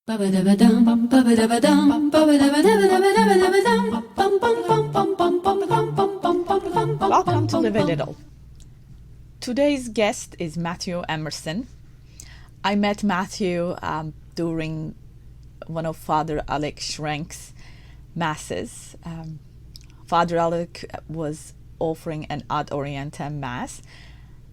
Welcome to Live a Little. Today's guest is Matthew Emerson. I met Matthew during one of Father Alec Schrenk's masses. Father Alec was offering an ad orientem mass,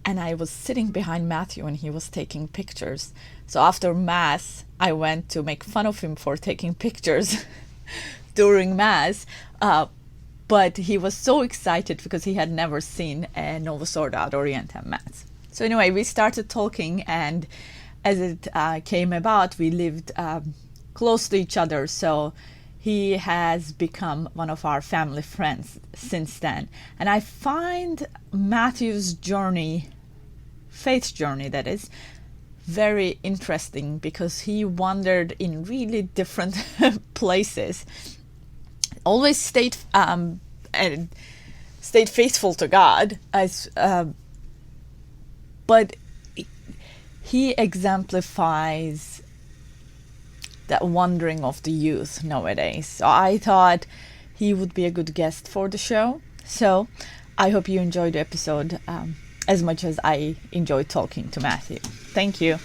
and I was sitting behind Matthew and he was taking pictures. So after mass, I went to make fun of him for taking pictures during mass. But he was so excited because he had never seen a Novus Ordo ad orientem mass. So anyway, we started talking, and as it came about, we lived close to each other. So he has become one of our family friends since then. And I find Matthew's journey, faith journey that is, very interesting because he wandered in really different places. Always stayed faithful to God, but he exemplifies that wandering of the youth nowadays. So I thought he would be a good guest for the show. So I hope you enjoyed the episode as much as I enjoyed talking to Matthew. Thank you.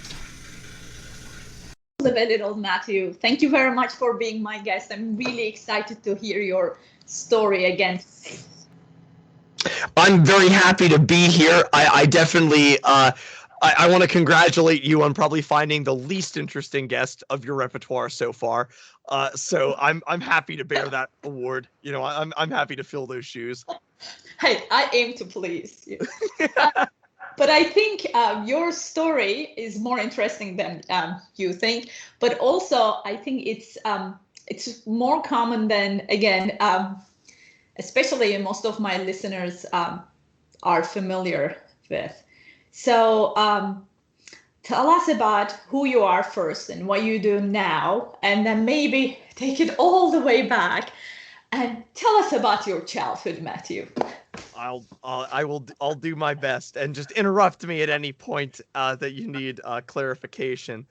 Live a Little, Matthew. Thank you very much for being my guest. I'm really excited to hear your story again. I'm very happy to be here. I definitely I want to congratulate you on probably finding the least interesting guest of your repertoire so far. So I'm happy to bear that award. You know, I'm happy to fill those shoes. Hey, I aim to please you. But I think your story is more interesting than you think. But also, I think it's more common than, again, especially most of my listeners are familiar with. So tell us about who you are first and what you do now, and then maybe take it all the way back and tell us about your childhood, Matthew. I'll do my best, and just interrupt me at any point that you need clarification.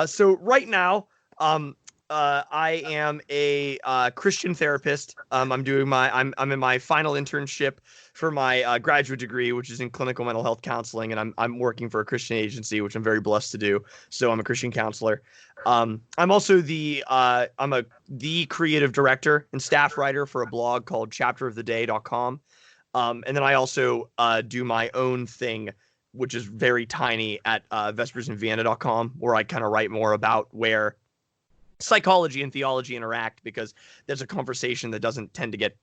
So right now, I am a Christian therapist. I'm in my final internship for my graduate degree, which is in clinical mental health counseling, and I'm working for a Christian agency, which I'm very blessed to do. So I'm a Christian counselor. I'm also the creative director and staff writer for a blog called chapteroftheday.com. And then I also do my own thing, which is very tiny, at Vespers and Vienna.com, where I kind of write more about where psychology and theology interact, because there's a conversation that doesn't tend to get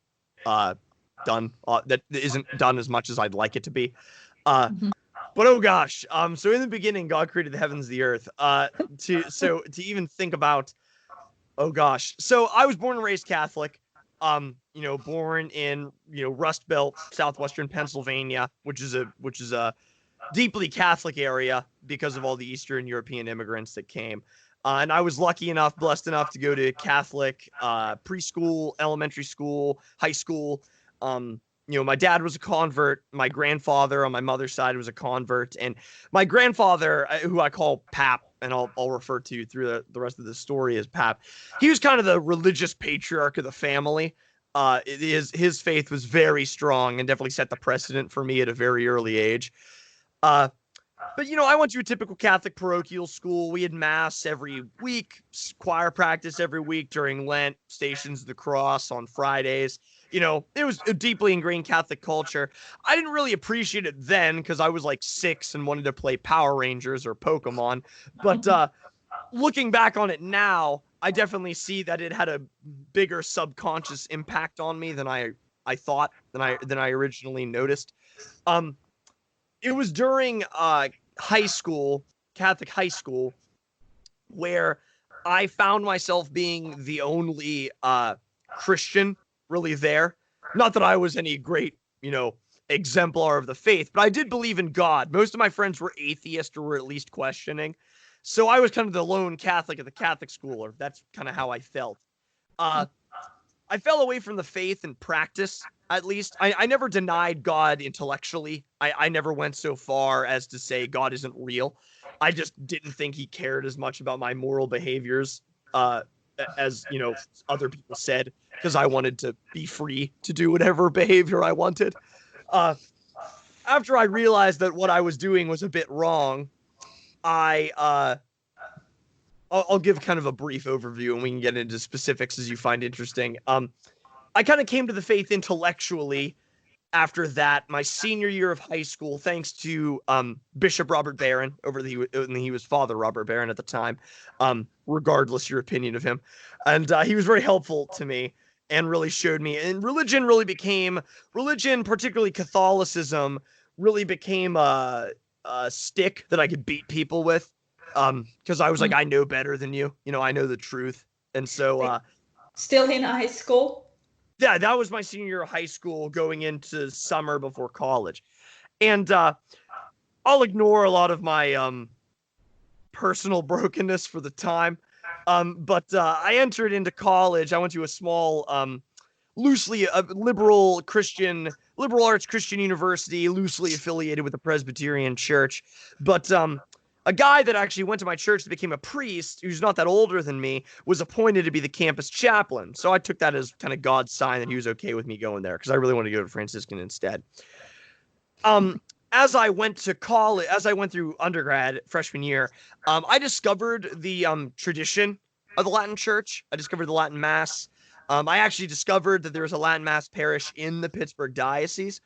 done, that isn't done as much as I'd like it to be. But oh gosh, so in the beginning, God created the heavens, the earth. To even think about, oh gosh, so I was born and raised Catholic. Born in, Rust Belt, southwestern Pennsylvania, which is a deeply Catholic area because of all the Eastern European immigrants that came. And I was blessed enough to go to Catholic preschool, elementary school, high school. My dad was a convert. My grandfather on my mother's side was a convert. And my grandfather, who I call Pap, and I'll refer to through the rest of the story as Pap, he was kind of the religious patriarch of the family. His faith was very strong and definitely set the precedent for me at a very early age. But, I went to a typical Catholic parochial school. We had mass every week, choir practice every week during Lent, Stations of the Cross on Fridays. It was a deeply ingrained Catholic culture. I didn't really appreciate it then because I was like 6 and wanted to play Power Rangers or Pokemon. But looking back on it now, I definitely see that it had a bigger subconscious impact on me than I thought, than I originally noticed. It was during high school, Catholic high school, where I found myself being the only Christian really there. Not that I was any great, exemplar of the faith, but I did believe in God. Most of my friends were atheist or were at least questioning. So I was kind of the lone Catholic at the Catholic school, or that's kind of how I felt. I fell away from the faith in practice, at least. I never denied God intellectually. I never went so far as to say God isn't real. I just didn't think he cared as much about my moral behaviors as other people said, because I wanted to be free to do whatever behavior I wanted. After I realized that what I was doing was a bit wrong, I'll give kind of a brief overview, and we can get into specifics as you find interesting. I kind of came to the faith intellectually after that, my senior year of high school, thanks to Bishop Robert Barron, he was Father Robert Barron at the time, regardless your opinion of him. And he was very helpful to me and really showed me. And religion, particularly Catholicism, really became a stick that I could beat people with, because I was like, I know better than you. I know the truth. And so... Still in high school? Yeah, that was my senior year of high school, going into summer before college. And I'll ignore a lot of my personal brokenness for the time. But I entered into college. I went to a small, loosely liberal arts Christian university, loosely affiliated with the Presbyterian Church. But a guy that actually went to my church that became a priest, who's not that older than me, was appointed to be the campus chaplain. So I took that as kind of God's sign that he was okay with me going there, because I really wanted to go to Franciscan instead. As I went to college, as I went through undergrad freshman year, I discovered the tradition of the Latin Church. I discovered the Latin Mass. I actually discovered that there was a Latin Mass parish in the Pittsburgh diocese.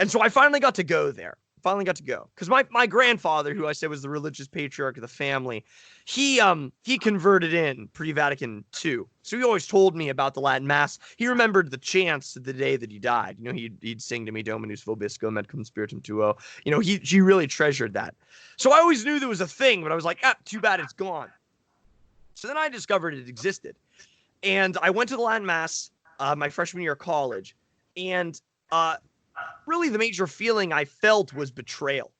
And so I finally got to go there. Because my grandfather, who I said was the religious patriarch of the family, he converted in pre-Vatican II. So he always told me about the Latin Mass. He remembered the chants the day that he died. He'd sing to me Dominus vobiscum et cum spiritum tuo. He really treasured that. So I always knew there was a thing, but I was like, too bad it's gone. So then I discovered it existed. And I went to the Latin Mass my freshman year of college, and really the major feeling I felt was betrayal,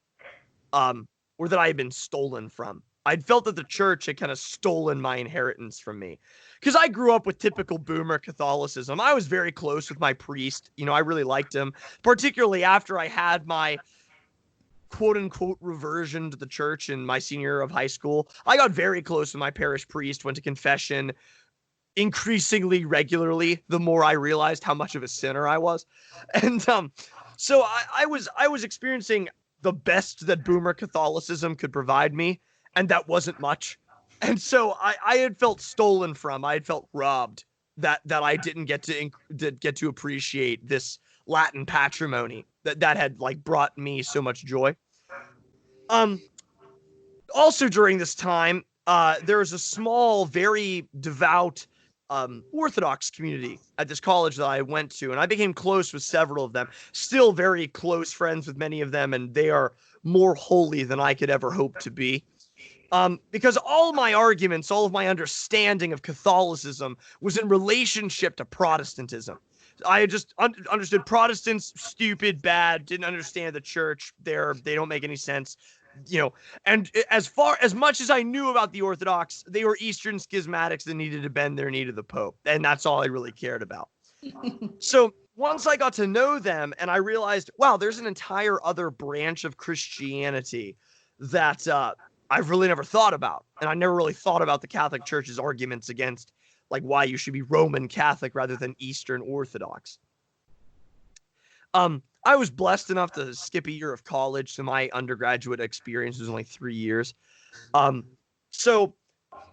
or that I had been stolen from. I'd felt that the church had kind of stolen my inheritance from me, because I grew up with typical boomer Catholicism. I was very close with my priest. I really liked him, particularly after I had my quote unquote reversion to the church in my senior year of high school. I got very close with my parish priest, went to confession increasingly regularly the more I realized how much of a sinner I was. And so I was experiencing the best that boomer Catholicism could provide me, and that wasn't much. And so I had felt stolen from. I had felt robbed that I didn't get to appreciate this Latin patrimony that had brought me so much joy. Also during this time, there was a small, very devout Orthodox community at this college that I went to, and I became close with several of them. Still very close friends with many of them, and they are more holy than I could ever hope to be. Because all my arguments, all of my understanding of Catholicism was in relationship to Protestantism. I had just understood Protestants, stupid, bad, didn't understand the church. They don't make any sense. And as much as I knew about the Orthodox, they were Eastern schismatics that needed to bend their knee to the Pope. And that's all I really cared about. So once I got to know them and I realized, wow, there's an entire other branch of Christianity that I've really never thought about. And I never really thought about the Catholic Church's arguments against why you should be Roman Catholic rather than Eastern Orthodox. I was blessed enough to skip a year of college, so my undergraduate experience was only 3 years. So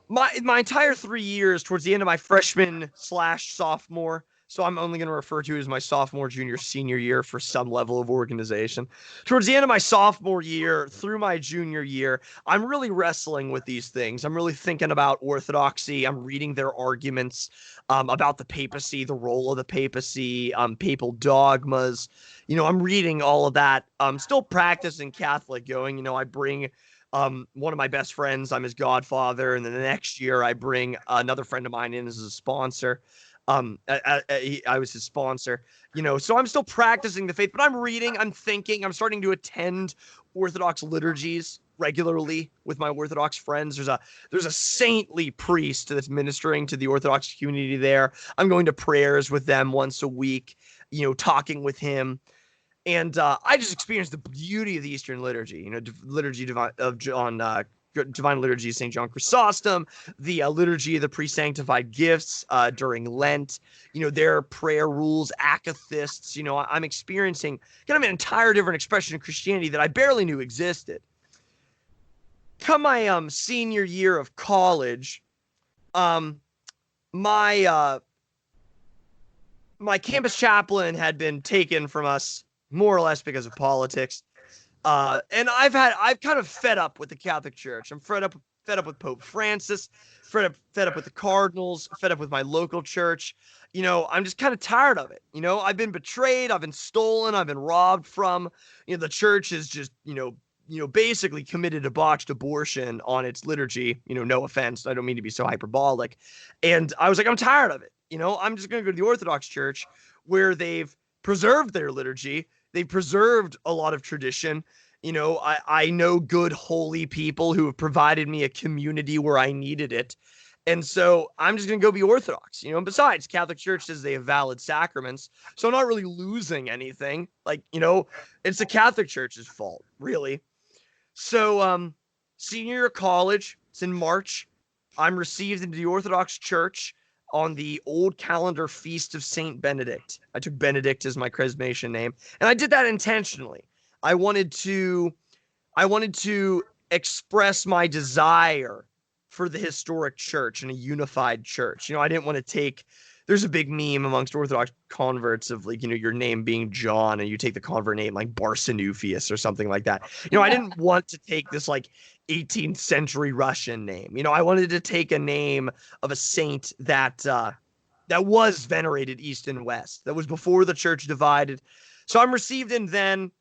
my entire 3 years, towards the end of my freshman/sophomore, so I'm only going to refer to it as my sophomore, junior, senior year for some level of organization. Towards the end of my sophomore year through my junior year, I'm really wrestling with these things. I'm really thinking about orthodoxy. I'm reading their arguments about the papacy, the role of the papacy, papal dogmas. I'm reading all of that. I'm still practicing Catholic going. I bring one of my best friends. I'm his godfather. And then the next year I bring another friend of mine in as a sponsor. I was his sponsor, so I'm still practicing the faith, but I'm reading, I'm thinking, I'm starting to attend Orthodox liturgies regularly with my Orthodox friends. There's a saintly priest that's ministering to the Orthodox community there. I'm going to prayers with them once a week, talking with him. And I just experienced the beauty of the Eastern liturgy, liturgy of John Divine Liturgy of St. John Chrysostom, the Liturgy of the Pre-Sanctified Gifts during Lent, their prayer rules, acathists. I'm experiencing kind of an entire different expression of Christianity that I barely knew existed. Come my senior year of college, my campus chaplain had been taken from us more or less because of politics. And I've kind of fed up with the Catholic Church. I'm fed up with Pope Francis, fed up with the Cardinals, fed up with my local church. I'm just kind of tired of it. I've been betrayed, I've been stolen, I've been robbed from. The church is just, basically committed a botched abortion on its liturgy. No offense, I don't mean to be so hyperbolic. And I was like, I'm tired of it. I'm just going to go to the Orthodox Church where they've preserved their liturgy. They've preserved a lot of tradition. I know good, holy people who have provided me a community where I needed it. And so I'm just going to go be Orthodox, and besides, Catholic Church says they have valid sacraments. So I'm not really losing anything. It's the Catholic Church's fault, really. So senior year of college, it's in March. I'm received into the Orthodox Church on the old calendar feast of Saint Benedict. I took Benedict as my chrismation name, and I did that intentionally. I wanted to express my desire for the historic church and a unified church. I didn't want to take, there's a big meme amongst Orthodox converts of your name being John and you take the convert name like Barsanuphius or something like that. I didn't want to take this 18th century Russian name. I wanted to take a name of a saint that was venerated east and west, that was before the church divided. So I'm received in then.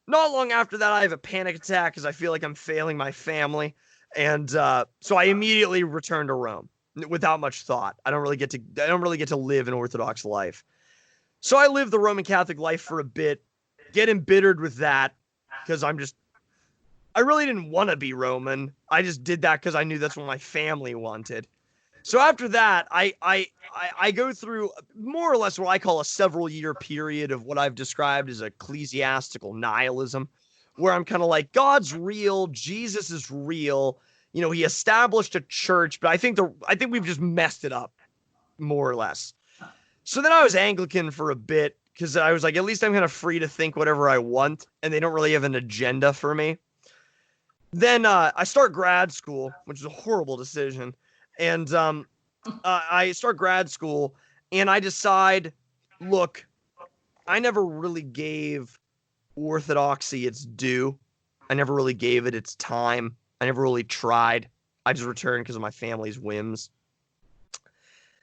Not long after that, I have a panic attack because I feel like I'm failing my family. And so I immediately return to Rome without much thought. I don't really get to live an Orthodox life. So I live the Roman Catholic life for a bit, get embittered with that because I really didn't want to be Roman. I just did that because I knew that's what my family wanted. So after that, I go through more or less what I call a several-year period of what I've described as ecclesiastical nihilism, where I'm kind of like, God's real, Jesus is real. He established a church, but I think we've just messed it up, more or less. So then I was Anglican for a bit because I was like, at least I'm kind of free to think whatever I want, and they don't really have an agenda for me. Then I start grad school, which is a horrible decision. And I start grad school, and I decide, look, I never really gave Orthodoxy its due. I never really gave it its time. I never really tried. I just returned because of my family's whims.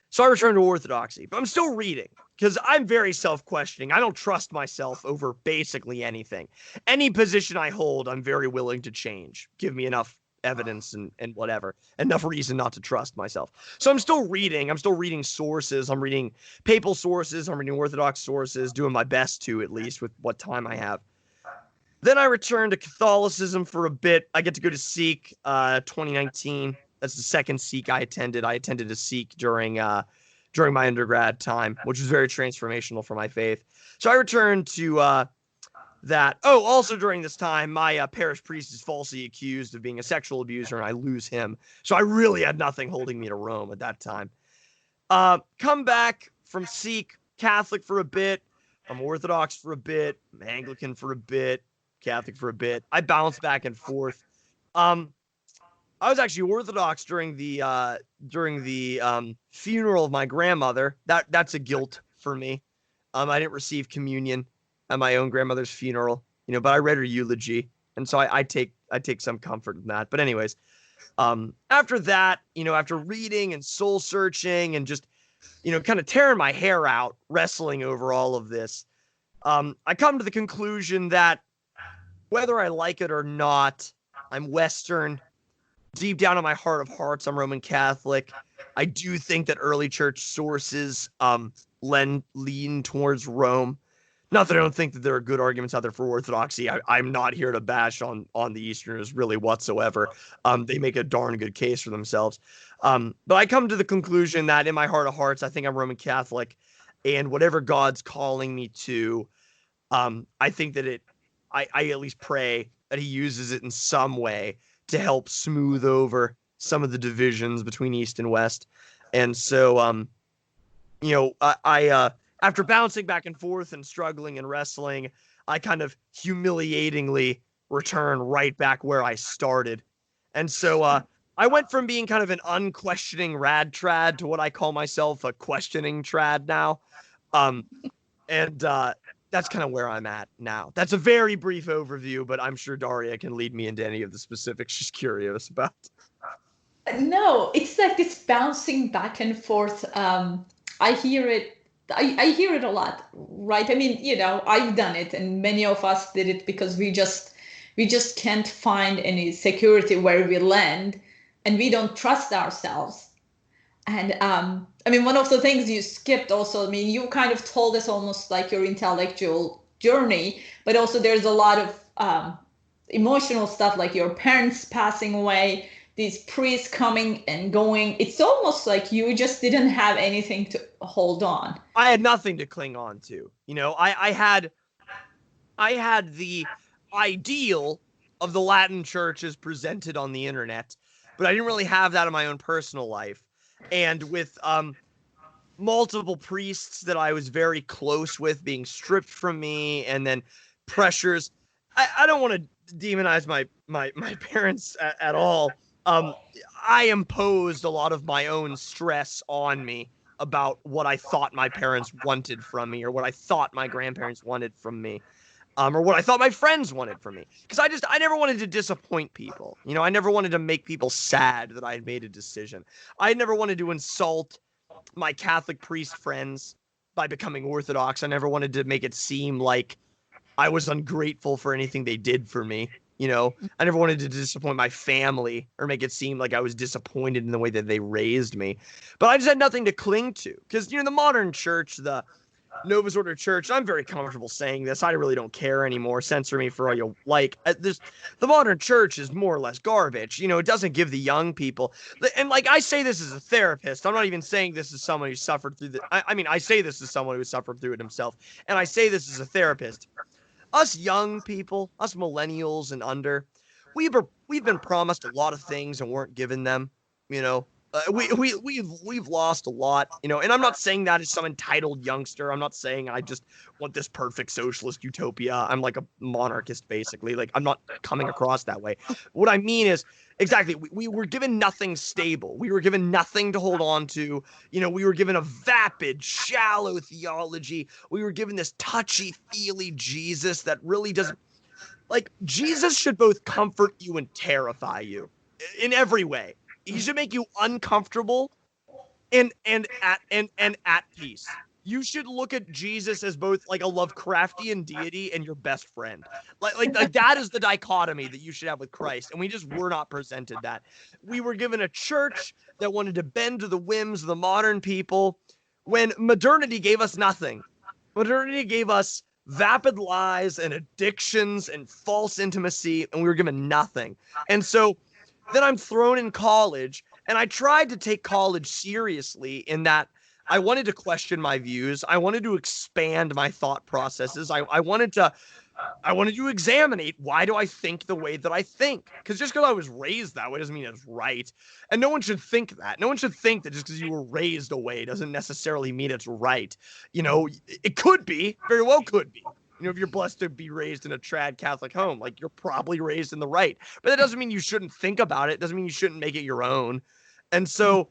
So I returned to Orthodoxy, but I'm still reading because I'm very self-questioning. I don't trust myself over basically anything. Any position I hold, I'm very willing to change. Give me enough evidence and whatever, enough reason not to trust myself. So I'm still reading sources. I'm reading papal sources. I'm reading Orthodox sources, doing my best to, at least with what time I have. Then I return to Catholicism for a bit. I get to go to Sikh 2019. That's the second Sikh I attended. I attended a Sikh during my undergrad time, which was very transformational for my faith. So I returned to that. Oh, also during this time, my parish priest is falsely accused of being a sexual abuser, and I lose him. So I really had nothing holding me to Rome at that time. Come back from Sikh, Catholic for a bit. I'm Orthodox for a bit. I'm Anglican for a bit. Catholic for a bit. I bounce back and forth. I was actually Orthodox during the funeral of my grandmother. That's a guilt for me. I didn't receive communion at my own grandmother's funeral, but I read her eulogy, and so I take some comfort in that. But anyways, after that, after reading and soul searching and just, kind of tearing my hair out, wrestling over all of this, I come to the conclusion that whether I like it or not, I'm Western. Deep down in my heart of hearts, I'm Roman Catholic. I do think that early church sources lean towards Rome. Not that I don't think that there are good arguments out there for Orthodoxy. I'm not here to bash on the Easterners really whatsoever. They make a darn good case for themselves. But I come to the conclusion that in my heart of hearts, I think I'm Roman Catholic. And whatever God's calling me to, I think that I at least pray that he uses it in some way to help smooth over some of the divisions between East and West. And so, I after bouncing back and forth and struggling and wrestling, I kind of humiliatingly return right back where I started. And so I went from being kind of an unquestioning rad trad to what I call myself a questioning trad now. That's kind of where I'm at now. That's a very brief overview, but I'm sure Daria can lead me into any of the specifics she's curious about. No, it's like this bouncing back and forth. I hear it. I hear it a lot, right? I mean, I've done it, and many of us did it because we just can't find any security where we land, and we don't trust ourselves. And I mean, one of the things you skipped also, I mean, you kind of told us almost like your intellectual journey, but also there's a lot of emotional stuff, like your parents passing away, these priests coming and going. It's almost like you just didn't have anything to hold on. I had nothing to cling on to. I had the ideal of the Latin church as presented on the internet, but I didn't really have that in my own personal life. And with multiple priests that I was very close with being stripped from me, and then pressures, I don't want to demonize my parents at all. I imposed a lot of my own stress on me about what I thought my parents wanted from me, or what I thought my grandparents wanted from me, or what I thought my friends wanted from me. Because I never wanted to disappoint people. I never wanted to make people sad that I had made a decision. I never wanted to insult my Catholic priest friends by becoming Orthodox. I never wanted to make it seem like I was ungrateful for anything they did for me. I never wanted to disappoint my family or make it seem like I was disappointed in the way that they raised me. But I just had nothing to cling to. Because, the modern church, the Novus Order Church, I'm very comfortable saying this. I really don't care anymore. Censor me for all you like. The modern church is more or less garbage. It doesn't give the young people. And I say this as a therapist. I'm not even saying this as someone who suffered through I say this as someone who suffered through it himself. And I say this as a therapist. Us young people, us millennials and under, we've been promised a lot of things and weren't given them. We've lost a lot, and I'm not saying that as some entitled youngster. I'm not saying I just want this perfect socialist utopia. I'm like a monarchist, basically. I'm not coming across that way. What I mean is, exactly, we were given nothing stable. We were given nothing to hold on to. We were given a vapid, shallow theology. We were given this touchy-feely Jesus that really doesn't, Jesus should both comfort you and terrify you in every way. He should make you uncomfortable and at peace. You should look at Jesus as both a Lovecraftian deity and your best friend. Like that is the dichotomy that you should have with Christ. And we just were not presented that. We were given a church that wanted to bend to the whims of the modern people when modernity gave us nothing. Modernity gave us vapid lies and addictions and false intimacy, and we were given nothing. And so then I'm thrown in college, and I tried to take college seriously in that I wanted to question my views. I wanted to expand my thought processes. I wanted to examine why do I think the way that I think? Because just because I was raised that way doesn't mean it's right. And no one should think that. No one should think that just because you were raised a way doesn't necessarily mean it's right. It could be, very well could be. If you're blessed to be raised in a trad Catholic home, you're probably raised in the right. But that doesn't mean you shouldn't think about it. It doesn't mean you shouldn't make it your own. And so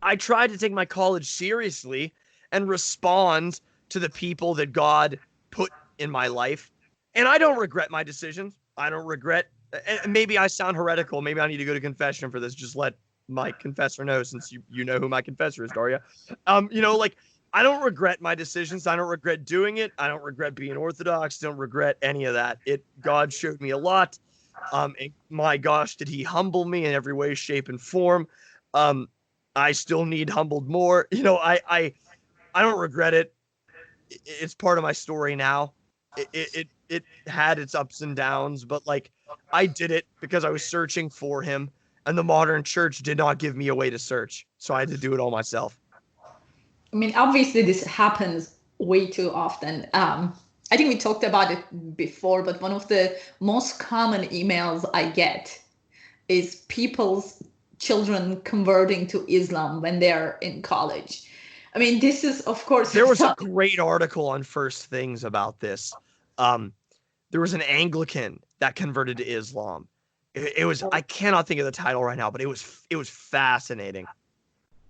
I tried to take my college seriously and respond to the people that God put in my life. And I don't regret my decisions. I don't regret, and maybe I sound heretical. Maybe I need to go to confession for this. Just let my confessor know, since you know who my confessor is, Daria. I don't regret my decisions. I don't regret doing it. I don't regret being Orthodox. Don't regret any of that. God showed me a lot. And my gosh, did he humble me in every way, shape, and form. I still need humbled more. I don't regret it. It's part of my story now. It had its ups and downs, but I did it because I was searching for him, and the modern church did not give me a way to search. So I had to do it all myself. I mean, obviously this happens way too often. I think we talked about it before, but one of the most common emails I get is people's children converting to Islam when they're in college. I mean, this is, of course, There was a great article on First Things about this. There was an Anglican that converted to Islam. It was, I cannot think of the title right now, but it was fascinating.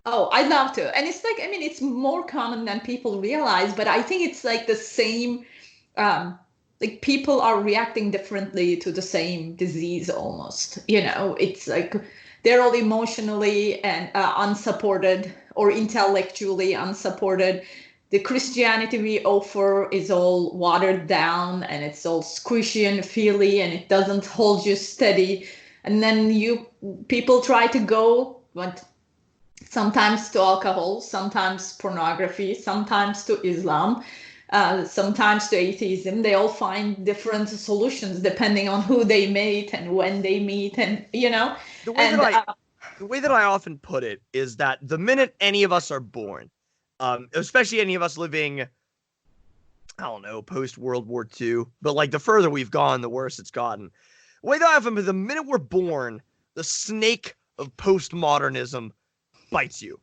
Oh, I'd love to. And it's like, I mean, it's more common than people realize, but I think it's like the same, like people are reacting differently to the same disease almost. It's like they're all emotionally and unsupported or intellectually unsupported. The Christianity we offer is all watered down and it's all squishy and feely and it doesn't hold you steady. And then people try to go, what? Sometimes to alcohol, sometimes pornography, sometimes to Islam, sometimes to atheism. They all find different solutions depending on who they meet and when they meet, and The way that I often put it is that the minute any of us are born, especially any of us living, I don't know, post World War II, but like the further we've gone, the worse it's gotten. The way that I often put it, the minute we're born, the snake of postmodernism bites you.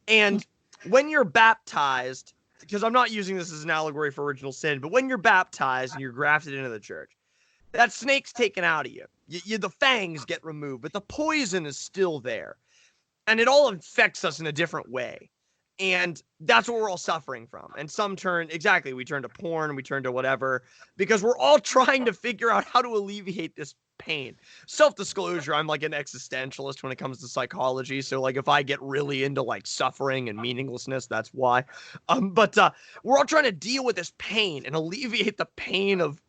And when you're baptized, because I'm not using this as an allegory for original sin, but when you're baptized and you're grafted into the church, that snake's taken out of you. The fangs get removed, but the poison is still there. And it all affects us in a different way. And that's what we're all suffering from. And we turn to porn, we turn to whatever, because we're all trying to figure out how to alleviate this pain. Self-disclosure, I'm like an existentialist when it comes to psychology. So like if I get really into like suffering and meaninglessness, that's why. But we're all trying to deal with this pain and alleviate the pain of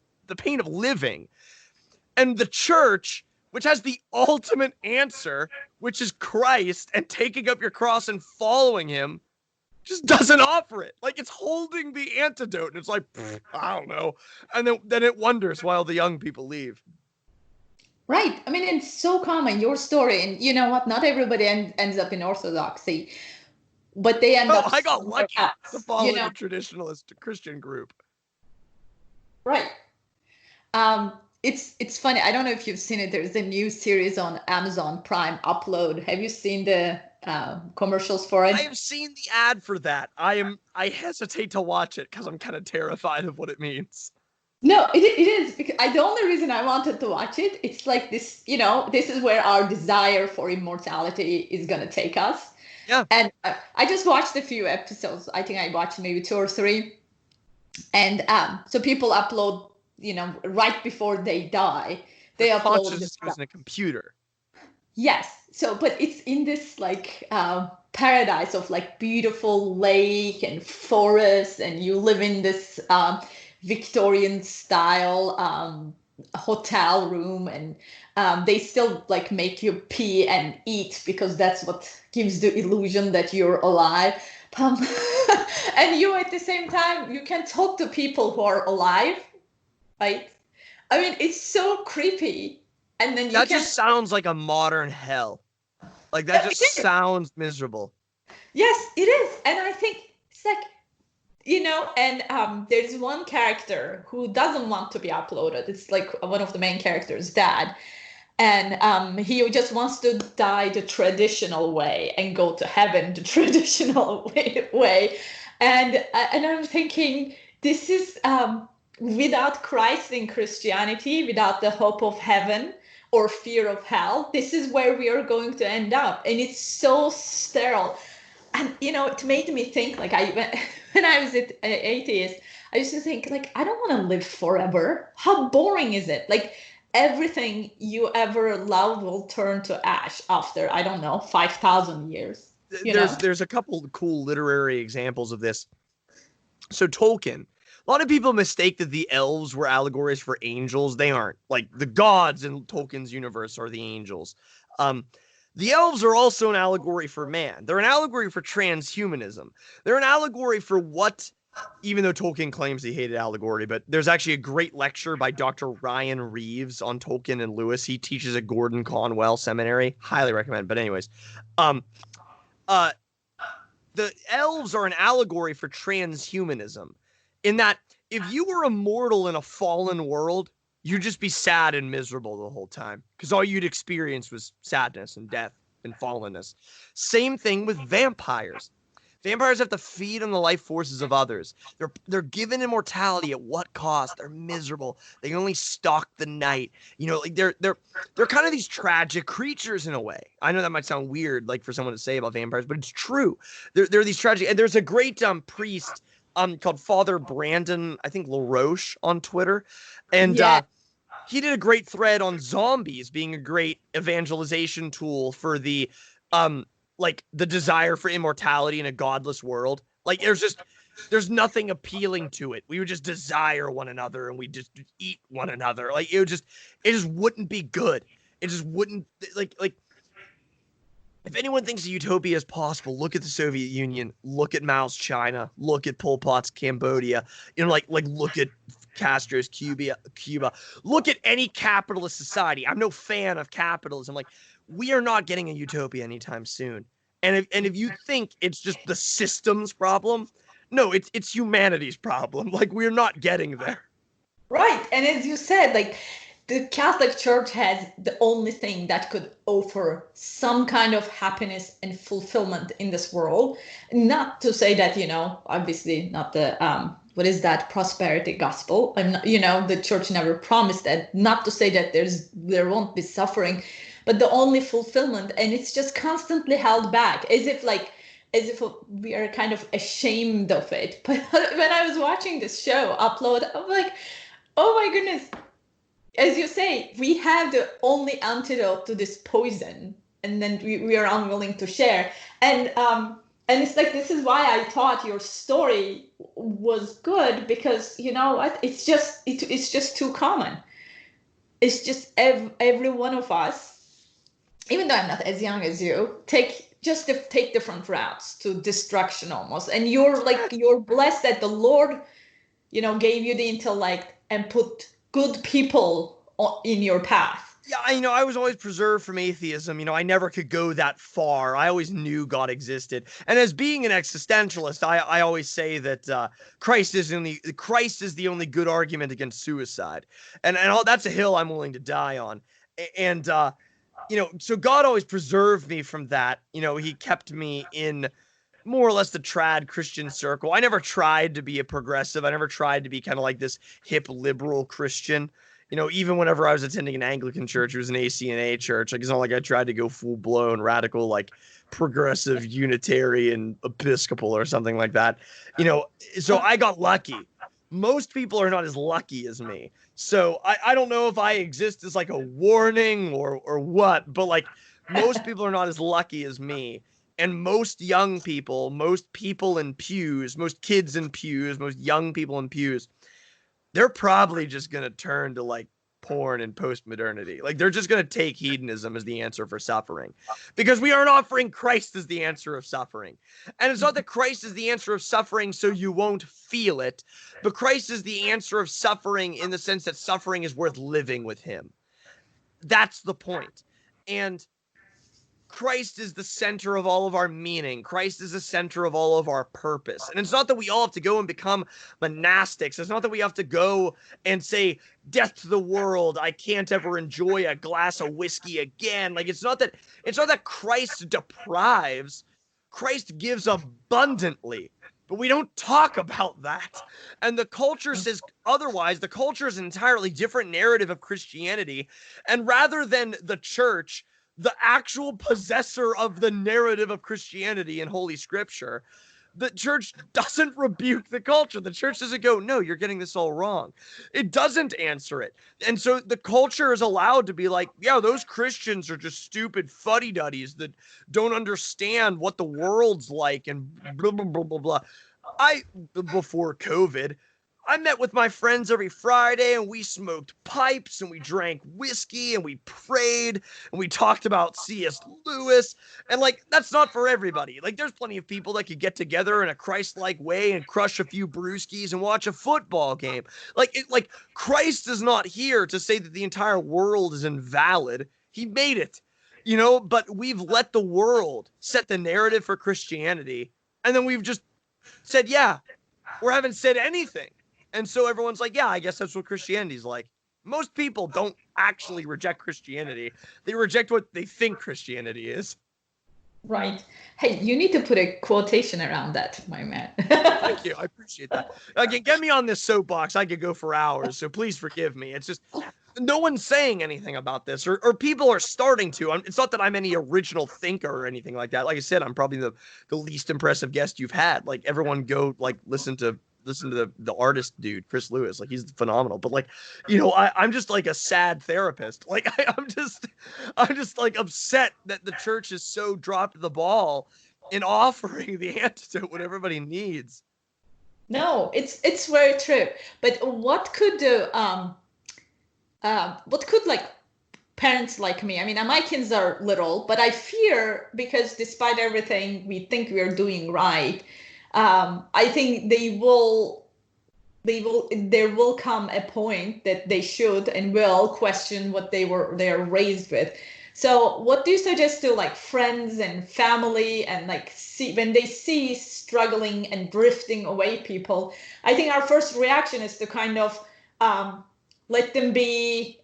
living. And the church, which has the ultimate answer, which is Christ and taking up your cross and following him, just doesn't offer it. Like it's holding the antidote, and it's like, I don't know. And then it wonders why all the young people leave. Right. I mean, it's so common, your story. And you know what? Not everybody ends up in Orthodoxy, but they end up. I got lucky to follow the traditionalist Christian group. Right. It's funny. I don't know if you've seen it. There's a new series on Amazon Prime, Upload. Have you seen the commercials for it? I have seen the ad for that. I hesitate to watch it because I'm kind of terrified of what it means. No, it is, because the only reason I wanted to watch it, it's like this, this is where our desire for immortality is going to take us. Yeah. And I just watched a few episodes. I think I watched maybe 2 or 3. And so people upload, right before they die, they upload. Consciousness goes in a computer. Yes. So, but it's in this like paradise of like beautiful lake and forest, and you live in this Victorian style hotel room, and they still like make you pee and eat because that's what gives the illusion that you're alive. And you at the same time, you can talk to people who are alive, right? I mean, it's so creepy. And then that just sounds like a modern hell. Like that just sounds miserable. Yes, it is. And I think it's like, and there's one character who doesn't want to be uploaded. It's like one of the main characters' dad. And he just wants to die the traditional way and go to heaven the traditional way. And I'm thinking, this is without Christ in Christianity, without the hope of heaven or fear of hell, this is where we are going to end up. And it's so sterile. And, it made me think, like, when I was an atheist, I used to think, like, I don't want to live forever. How boring is it? Like, everything you ever loved will turn to ash after, I don't know, 5,000 years. There's a couple of cool literary examples of this. So Tolkien, a lot of people mistake that the elves were allegories for angels. They aren't. Like the gods in Tolkien's universe are the angels. The elves are also an allegory for man. They're an allegory for transhumanism. They're an allegory for what, even though Tolkien claims he hated allegory, but there's actually a great lecture by Dr. Ryan Reeves on Tolkien and Lewis. He teaches at Gordon Conwell Seminary. Highly recommend. But anyways, the elves are an allegory for transhumanism in that if you were immortal in a fallen world, you'd just be sad and miserable the whole time because all you'd experience was sadness and death and fallenness. Same thing with vampires. Vampires have to feed on the life forces of others. They're given immortality at what cost? They're miserable. They can only stalk the night. You know, like they're kind of these tragic creatures in a way. I know that might sound weird, like for someone to say about vampires, but it's true. They're these tragic. And there's a great priest called Father Brandon, I think LaRoche on Twitter, and he did a great thread on zombies being a great evangelization tool for the like the desire for immortality in a godless world. Like there's nothing appealing to it. We would just desire one another and we just eat one another. Like it just wouldn't be good. It just wouldn't like if anyone thinks a utopia is possible, look at the Soviet Union, look at Mao's China, look at Pol Pot's Cambodia, you know, like look at Castro's Cuba, look at any capitalist society. I'm no fan of capitalism. Like we are not getting a utopia anytime soon. And if you think it's just the system's problem, no, it's humanity's problem. Like we're not getting there. Right. And as you said, like the Catholic Church has the only thing that could offer some kind of happiness and fulfillment in this world. Not to say that, you know, obviously not the what is that prosperity gospel? I'm not, you know, the church never promised that. Not to say that there won't be suffering, but the only fulfillment, and it's just constantly held back, as if we are kind of ashamed of it. But when I was watching this show upload, I'm like, oh my goodness. As you say, we have the only antidote to this poison, and then we are unwilling to share. And it's like, this is why I thought your story was good, because you know what? It's just too common. It's just every one of us, even though I'm not as young as you, take different routes to destruction almost. And you're blessed that the Lord, you know, gave you the intellect and put good people in your path. Yeah, you know, I was always preserved from atheism. You know, I never could go that far. I always knew God existed. And as being an existentialist, I always say that Christ is the only good argument against suicide. And that's a hill I'm willing to die on. And you know, so God always preserved me from that. You know, he kept me in more or less the trad Christian circle. I never tried to be a progressive. I never tried to be kind of like this hip liberal Christian. You know, even whenever I was attending an Anglican church, it was an ACNA church. Like, it's not like I tried to go full-blown radical, like progressive Unitarian Episcopal or something like that. You know, so I got lucky. Most people are not as lucky as me. So I don't know if I exist as like a warning or what, but like most people are not as lucky as me. And most young people, most people in pews, most kids in pews, most young people in pews, they're probably just going to turn to like porn and post-modernity. Like they're just going to take hedonism as the answer for suffering, because we aren't offering Christ as the answer of suffering. And it's not that Christ is the answer of suffering so you won't feel it, but Christ is the answer of suffering in the sense that suffering is worth living with him. That's the point. And Christ is the center of all of our meaning. Christ is the center of all of our purpose. And it's not that we all have to go and become monastics. It's not that we have to go and say, death to the world, I can't ever enjoy a glass of whiskey again. Like, it's not that Christ deprives. Christ gives abundantly. But we don't talk about that. And the culture says otherwise. The culture is an entirely different narrative of Christianity. And rather than the church, the actual possessor of the narrative of Christianity in Holy Scripture, the church doesn't rebuke the culture. The church doesn't go, no, you're getting this all wrong. It doesn't answer it. And so the culture is allowed to be like, yeah, those Christians are just stupid fuddy-duddies that don't understand what the world's like and blah, blah, blah, blah, blah. Before COVID, I met with my friends every Friday and we smoked pipes and we drank whiskey and we prayed and we talked about C.S. Lewis. And like, that's not for everybody. Like, there's plenty of people that could get together in a Christ-like way and crush a few brewskis and watch a football game. Like Christ is not here to say that the entire world is invalid. He made it, you know, but we've let the world set the narrative for Christianity. And then we've just said, yeah, we haven't said anything. And so everyone's like, yeah, I guess that's what Christianity's like. Most people don't actually reject Christianity. They reject what they think Christianity is. Right. Hey, you need to put a quotation around that, my man. Thank you. I appreciate that. Again, get me on this soapbox. I could go for hours, so please forgive me. It's just no one's saying anything about this, or people are starting to. It's not that I'm any original thinker or anything like that. Like I said, I'm probably the least impressive guest you've had. Like, everyone go listen to the artist dude, Chris Lewis. Like, he's phenomenal. But like, I'm just like a sad therapist. Like, I'm just like upset that the church has so dropped the ball in offering the antidote what everybody needs. No, it's very true. But what could like parents like me? I mean, my kids are little, but I fear, because despite everything we think we are doing right, I think there will come a point that they should and will question what they're raised with. So what do you suggest to like friends and family, and like when they see struggling and drifting away people? I think our first reaction is to kind of let them be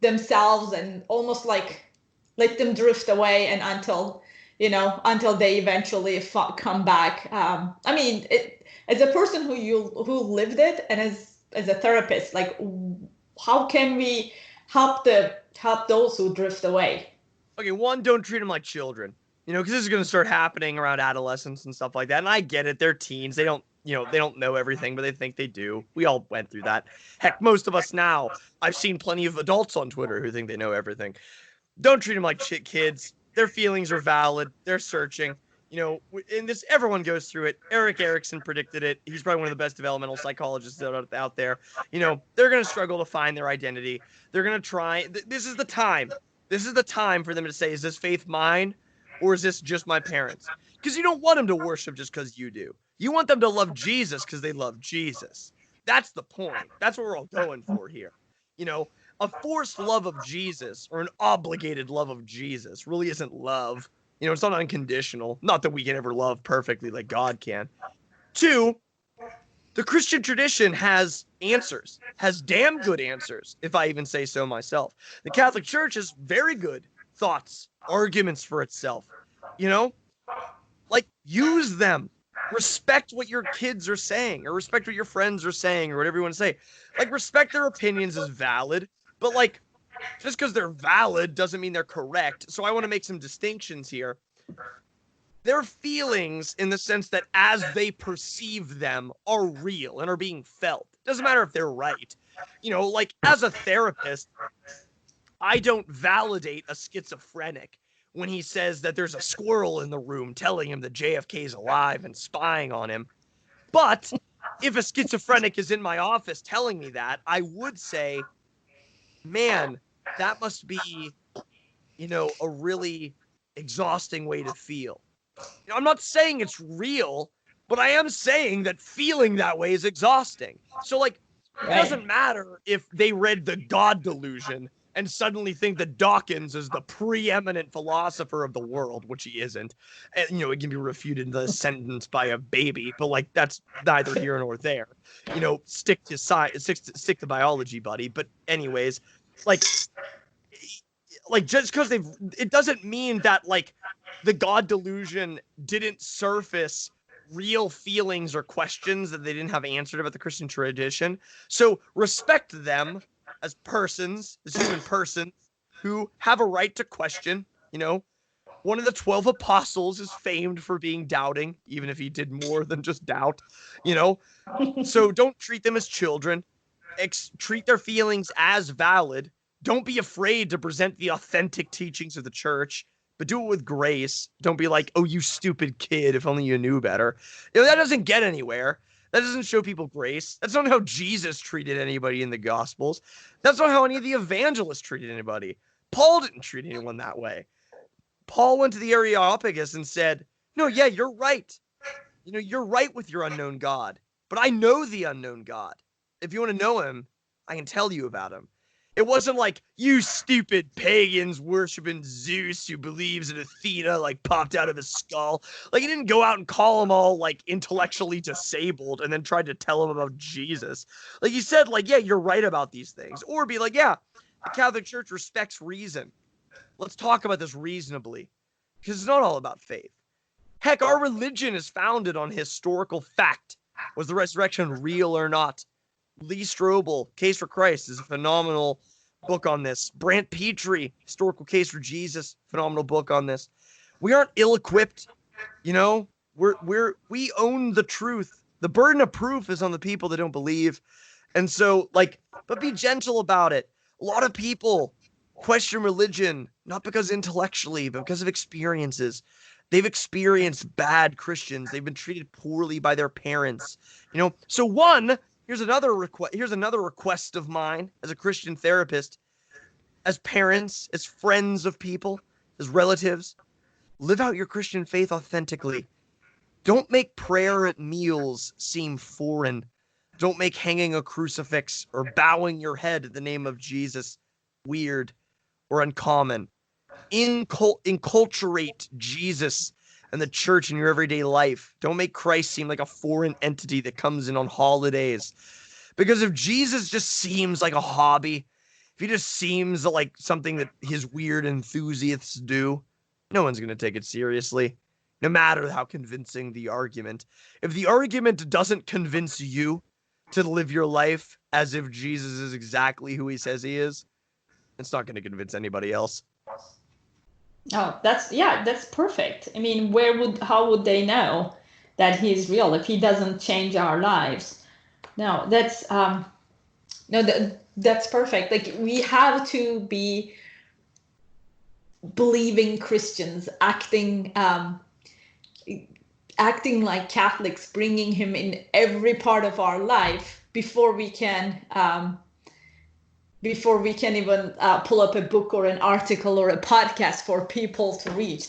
themselves, and almost like let them drift away, and until they eventually come back. I mean, as a person who lived it, and as a therapist, like, how can we help those who drift away? Okay, one, don't treat them like children. Because this is going to start happening around adolescence and stuff like that. And I get it. They're teens. They don't know everything, but they think they do. We all went through that. Heck, most of us now. I've seen plenty of adults on Twitter who think they know everything. Don't treat them like kids. Their feelings are valid. They're searching. In this, everyone goes through it. Erik Erikson predicted it. He's probably one of the best developmental psychologists out there. They're going to struggle to find their identity. They're going to try. This is the time. This is the time for them to say, is this faith mine, or is this just my parents? Because you don't want them to worship just because you do. You want them to love Jesus because they love Jesus. That's the point. That's what we're all going for here. A forced love of Jesus, or an obligated love of Jesus, really isn't love. It's not unconditional. Not that we can ever love perfectly like God can. 2, the Christian tradition has answers, has damn good answers, if I even say so myself. The Catholic Church has very good thoughts, arguments for itself. Like, use them. Respect what your kids are saying, or respect what your friends are saying, or whatever you want to say. Like, respect their opinions as valid, but like, just because they're valid doesn't mean they're correct. So I want to make some distinctions here. Their feelings, in the sense that as they perceive them, are real and are being felt. Doesn't matter if they're right. Like, as a therapist, I don't validate a schizophrenic when he says that there's a squirrel in the room telling him that JFK's alive and spying on him. But if a schizophrenic is in my office telling me that, I would say, man, that must be, a really exhausting way to feel. I'm not saying it's real, but I am saying that feeling that way is exhausting. So, like, it doesn't matter if they read The God Delusion and suddenly think that Dawkins is the preeminent philosopher of the world, which he isn't. And, it can be refuted in the sentence by a baby, but like, that's neither here nor there. Stick to science, stick to biology, buddy. But anyways, like just because it doesn't mean that like the God Delusion didn't surface real feelings or questions that they didn't have answered about the Christian tradition. So respect them as persons, as human persons who have a right to question. One of the 12 apostles is famed for being doubting, even if he did more than just doubt. So don't treat them as children. Treat their feelings as valid. Don't be afraid to present the authentic teachings of the church, but do it with grace. Don't be like, oh, you stupid kid, if only you knew better. That doesn't get anywhere. That doesn't show people grace. That's not how Jesus treated anybody in the Gospels. That's not how any of the evangelists treated anybody. Paul didn't treat anyone that way. Paul went to the Areopagus and said, no, yeah, you're right. You're right with your unknown God, but I know the unknown God. If you want to know him, I can tell you about him. It wasn't like, you stupid pagans worshiping Zeus who believes in Athena, like popped out of his skull. Like, he didn't go out and call them all like intellectually disabled and then tried to tell them about Jesus. Like, he said, like, yeah, you're right about these things. Or be like, yeah, the Catholic Church respects reason. Let's talk about this reasonably. Because it's not all about faith. Heck, our religion is founded on historical fact. Was the resurrection real or not? Lee Strobel, Case for Christ, is a phenomenal book on this. Brant Petrie, Historical Case for Jesus, phenomenal book on this. We aren't ill-equipped, you know. We own the truth. The burden of proof is on the people that don't believe. And so, like, but be gentle about it. A lot of people question religion, not because intellectually, but because of experiences. They've experienced bad Christians. They've been treated poorly by their parents, you know. So one, here's another request of mine as a Christian therapist, as parents, as friends of people, as relatives. Live out your Christian faith authentically. Don't make prayer at meals seem foreign. Don't make hanging a crucifix or bowing your head at the name of Jesus weird or uncommon. Inculturate Jesus and the church in your everyday life. Don't make Christ seem like a foreign entity that comes in on holidays. Because if Jesus just seems like a hobby, if he just seems like something that his weird enthusiasts do, no one's going to take it seriously, no matter how convincing the argument. If the argument doesn't convince you to live your life as if Jesus is exactly who he says he is, it's not going to convince anybody else. Oh, that's perfect. I mean, how would they know that he's real if he doesn't change our lives? No, that's that's perfect. Like, we have to be believing Christians, acting like Catholics, bringing him in every part of our life before we can even pull up a book or an article or a podcast for people to reach.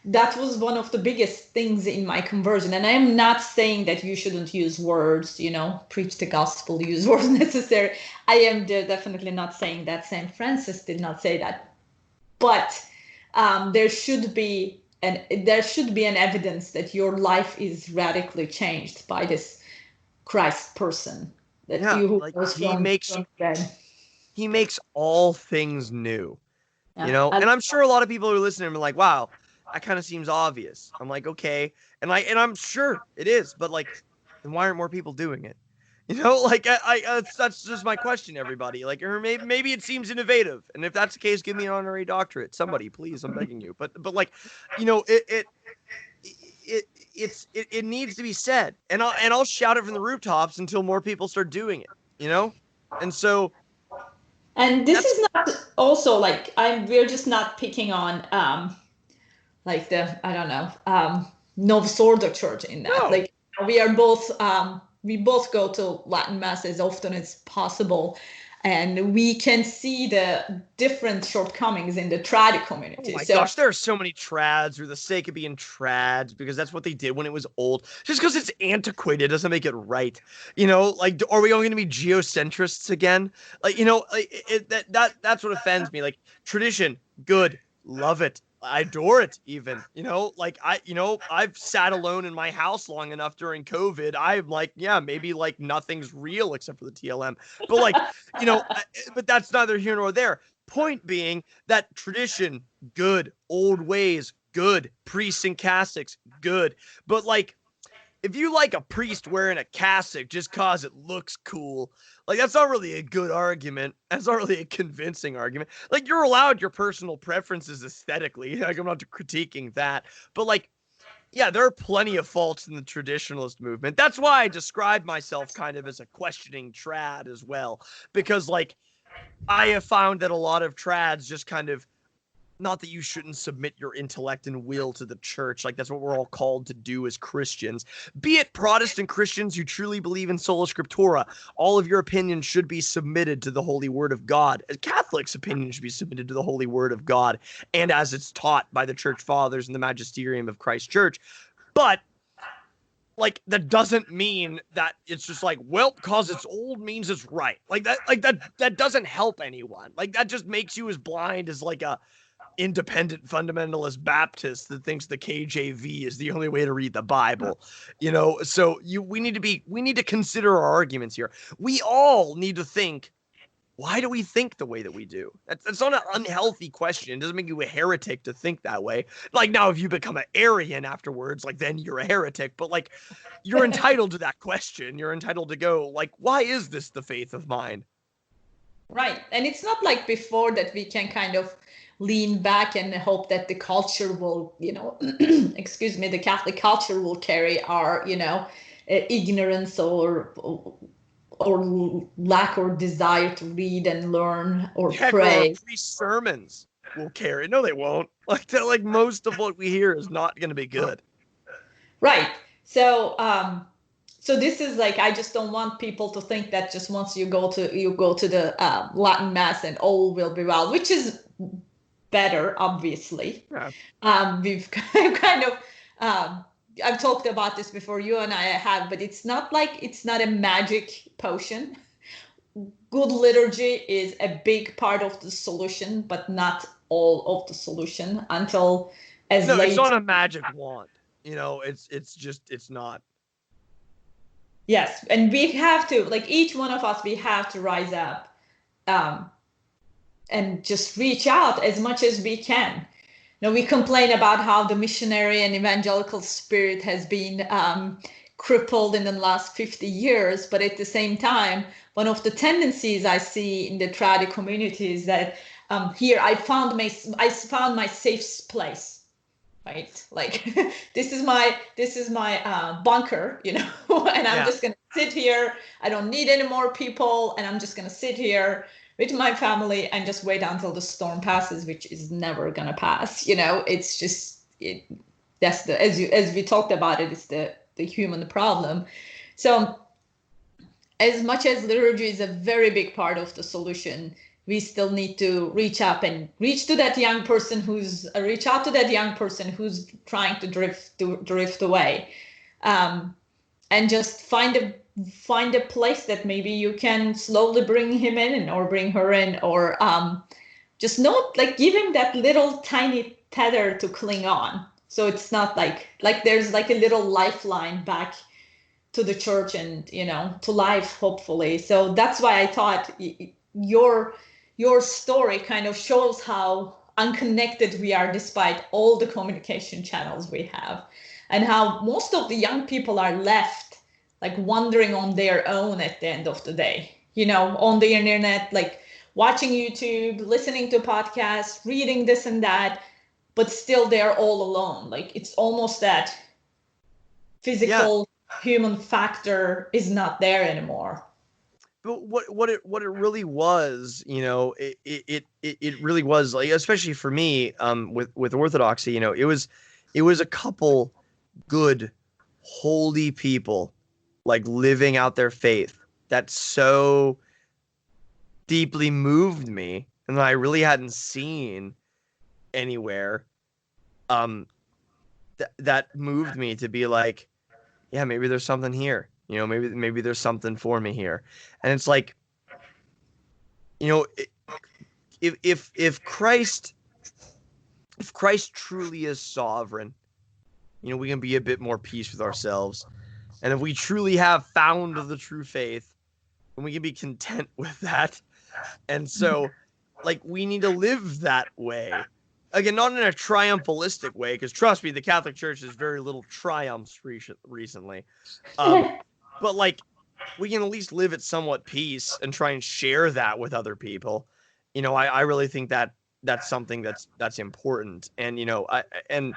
That was one of the biggest things in my conversion. And I am not saying that you shouldn't use words, preach the gospel, use words necessary. I am definitely not saying that. St. Francis did not say that. But there should be an evidence that your life is radically changed by this Christ person. That he makes all things new, and I'm sure a lot of people who are listening are like, wow, that kind of seems obvious. I'm like, okay, and I'm sure it is, but like, then why aren't more people doing it? That's just my question, everybody. Like, or maybe it seems innovative, and if that's the case, give me an honorary doctorate, somebody, please, I'm begging you. But like, it needs to be said, and I'll shout it from the rooftops until more people start doing it, and so. And this is not also like we're just not picking on like the Novus Ordo Church in that. No. Like, we are both we both go to Latin Mass as often as possible, and we can see the different shortcomings in the trad community. Oh my gosh, there are so many trads for the sake of being trads, because that's what they did when it was old. Just because it's antiquated doesn't make it right. Like, are we all going to be geocentrists again? Like, that's what offends me. Like, tradition, good, love it. I adore it even, I've sat alone in my house long enough during COVID. I'm like, yeah, maybe like nothing's real except for the TLM, but like, but that's neither here nor there. Point being that tradition, good, old ways, good, priests and cassocks, good. But like, if you like a priest wearing a cassock just cause it looks cool, like, that's not really a good argument. That's not really a convincing argument. Like, you're allowed your personal preferences aesthetically. Like, I'm not critiquing that. But like, yeah, there are plenty of faults in the traditionalist movement. That's why I describe myself kind of as a questioning trad as well. Because like, I have found that a lot of trads just kind of, not that you shouldn't submit your intellect and will to the church. Like, that's what we're all called to do as Christians. Be it Protestant Christians who truly believe in sola scriptura, all of your opinions should be submitted to the holy word of God. Catholics' opinions should be submitted to the holy word of God, and as it's taught by the church fathers and the magisterium of Christ Church. But like that doesn't mean that it's just like, well, because it's old means it's right. Like that doesn't help anyone. Like that just makes you as blind as like a independent fundamentalist Baptist that thinks the KJV is the only way to read the Bible. So we need to consider our arguments here. We all need to think, why do we think the way that we do? That's not an unhealthy question. It doesn't make you a heretic to think that way. Like now, if you become an Arian afterwards, like then you're a heretic. But like, you're entitled to that question. You're entitled to go like, why is this the faith of mine? Right. And it's not like before that we can kind of lean back and hope that the culture will, excuse me, the Catholic culture will carry our, ignorance or lack or desire to read and learn or pray. Or priest sermons will carry. No, they won't. Like most of what we hear is not going to be good. Right. So, so this is like, I just don't want people to think that just once you go to the Latin Mass and all will be well, which is better, obviously. Yeah. We've kind of, I've talked about this before, you and I have, but it's not a magic potion. Good liturgy is a big part of the solution, but not all of the solution until as no, late. It's not a magic wand. It's not. Yes, and we have to, like each one of us, we have to rise up and just reach out as much as we can. We complain about how the missionary and evangelical spirit has been crippled in the last 50 years, but at the same time, one of the tendencies I see in the trad community is that here I found my safe place. Right, like this is my bunker, and I'm just gonna sit here. I don't need any more people, and I'm just gonna sit here with my family and just wait until the storm passes, which is never gonna pass. It's just that's as we talked about it, it's the human problem. So as much as liturgy is a very big part of the solution, we still need to reach out to that young person who's trying to drift away, and just find a place that maybe you can slowly bring him in or bring her in, or just not like give him that little tiny tether to cling on. So it's not like there's like a little lifeline back to the church and to life, hopefully. So that's why I thought your story kind of shows how unconnected we are despite all the communication channels we have, and how most of the young people are left like wandering on their own at the end of the day, on the internet, like watching YouTube, listening to podcasts, reading this and that, but still they're all alone. Like it's almost that physical human factor is not there anymore. But what it really was, it really was, like, especially for me, with Orthodoxy, it was a couple good, holy people, like living out their faith that so deeply moved me, and that I really hadn't seen anywhere. That moved me to be like, yeah, maybe there's something here. Maybe there's something for me here. And it's like, if Christ truly is sovereign, we can be a bit more peace with ourselves. And if we truly have found the true faith, then we can be content with that. And so, like, we need to live that way. Again, not in a triumphalistic way, because trust me, the Catholic Church has very little triumphs recently. But like, we can at least live at somewhat peace and try and share that with other people. I really think that that's something that's important. And and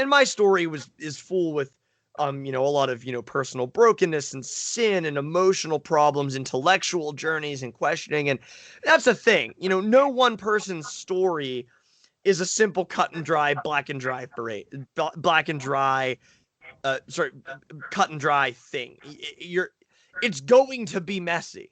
my story is full with a lot of personal brokenness and sin and emotional problems, intellectual journeys and questioning. And that's the thing. No one person's story is a simple cut and dry cut and dry thing. It's going to be messy.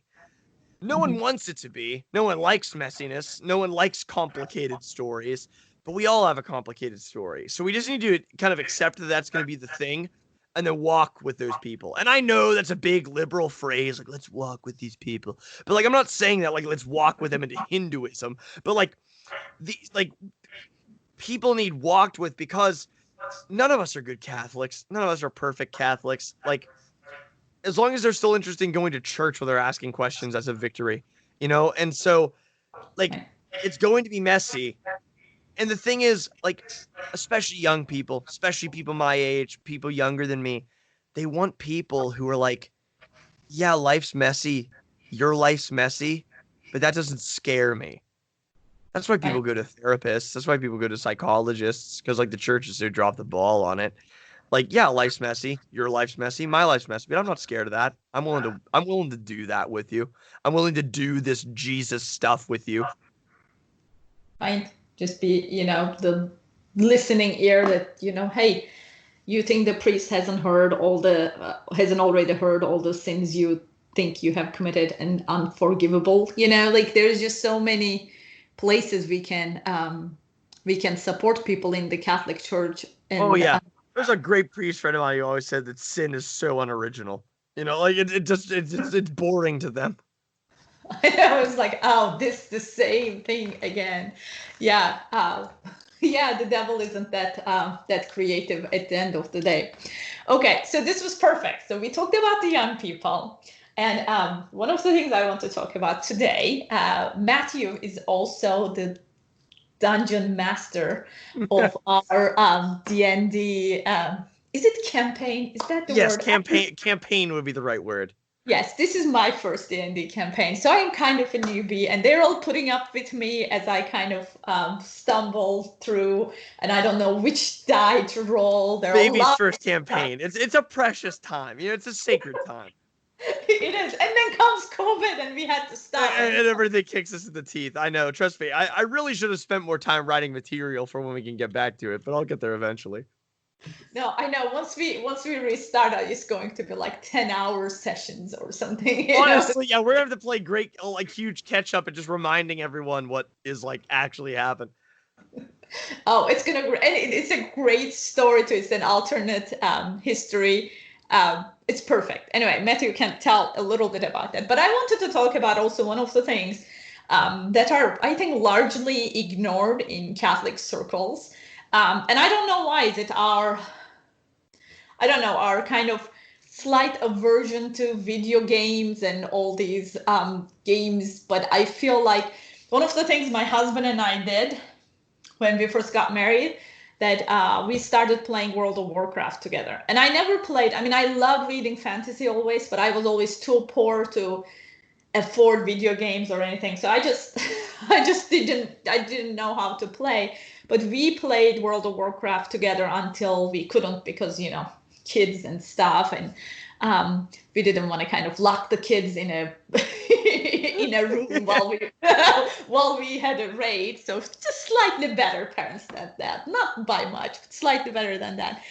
No one wants it to be. No one likes messiness. No one likes complicated stories, but we all have a complicated story. So we just need to kind of accept that that's going to be the thing. and then walk with those people. And I know that's a big liberal phrase, like, let's walk with these people. But like, I'm not saying that like, let's walk with them into Hinduism, but like people need walked with, because none of us are good Catholics. None of us are perfect Catholics. Like, as long as they're still interested in going to church while they're asking questions, that's a victory, you know? And so like, it's going to be messy. And the thing is, like, especially young people, especially people my age, people younger than me, they want people who are like, yeah, life's messy. Your life's messy, but that doesn't scare me. That's why people go to therapists. That's why people go to psychologists, because like the churches, they drop the ball on it. Like, yeah, life's messy. Your life's messy. My life's messy, but I'm not scared of that. I'm willing to do that with you. I'm willing to do this Jesus stuff with you. Fine. Just be, the listening ear that, hey, you think the priest hasn't already heard all the sins you think you have committed and unforgivable. Like there's just so many places we can support people in the Catholic Church. And, oh yeah, there's a great priest friend of mine who always said that sin is so unoriginal. Like it's boring to them. I was like, oh, this the same thing again. Yeah. Yeah, the devil isn't that creative at the end of the day. Okay, so this was perfect. So we talked about the young people. And one of the things I want to talk about today, Matthew is also the dungeon master of our D&D. Is it campaign? Is that the word? Yes, campaign would be the right word. Yes, this is my first D&D campaign, so I am kind of a newbie, and they're all putting up with me as I kind of stumble through, and I don't know which die to roll. Baby's first campaign. It's a precious time. It's a sacred time. It is, and then comes COVID, and we had to stop. And everything kicks us in the teeth. I know. Trust me. I really should have spent more time writing material for when we can get back to it, but I'll get there eventually. No, I know. Once we restart, it's going to be like 10-hour sessions or something. Honestly, yeah, we're gonna have to play great, like huge catch up and just reminding everyone what is like actually happened. Oh, it's gonna, and it's a great story too. It's an alternate history. It's perfect. Anyway, Matthew can tell a little bit about that. But I wanted to talk about also one of the things that are, I think, largely ignored in Catholic circles. And I don't know why. Is it our kind of slight aversion to video games and all these games? But I feel like one of the things my husband and I did when we first got married, that we started playing World of Warcraft together. And I never played. I mean, I love reading fantasy always, but I was always too poor to afford video games or anything. So I didn't know how to play. But we played World of Warcraft together until we couldn't, because, kids and stuff. And we didn't want to kind of lock the kids in a in a room while we had a raid. So just slightly better parents than that. Not by much, but slightly better than that.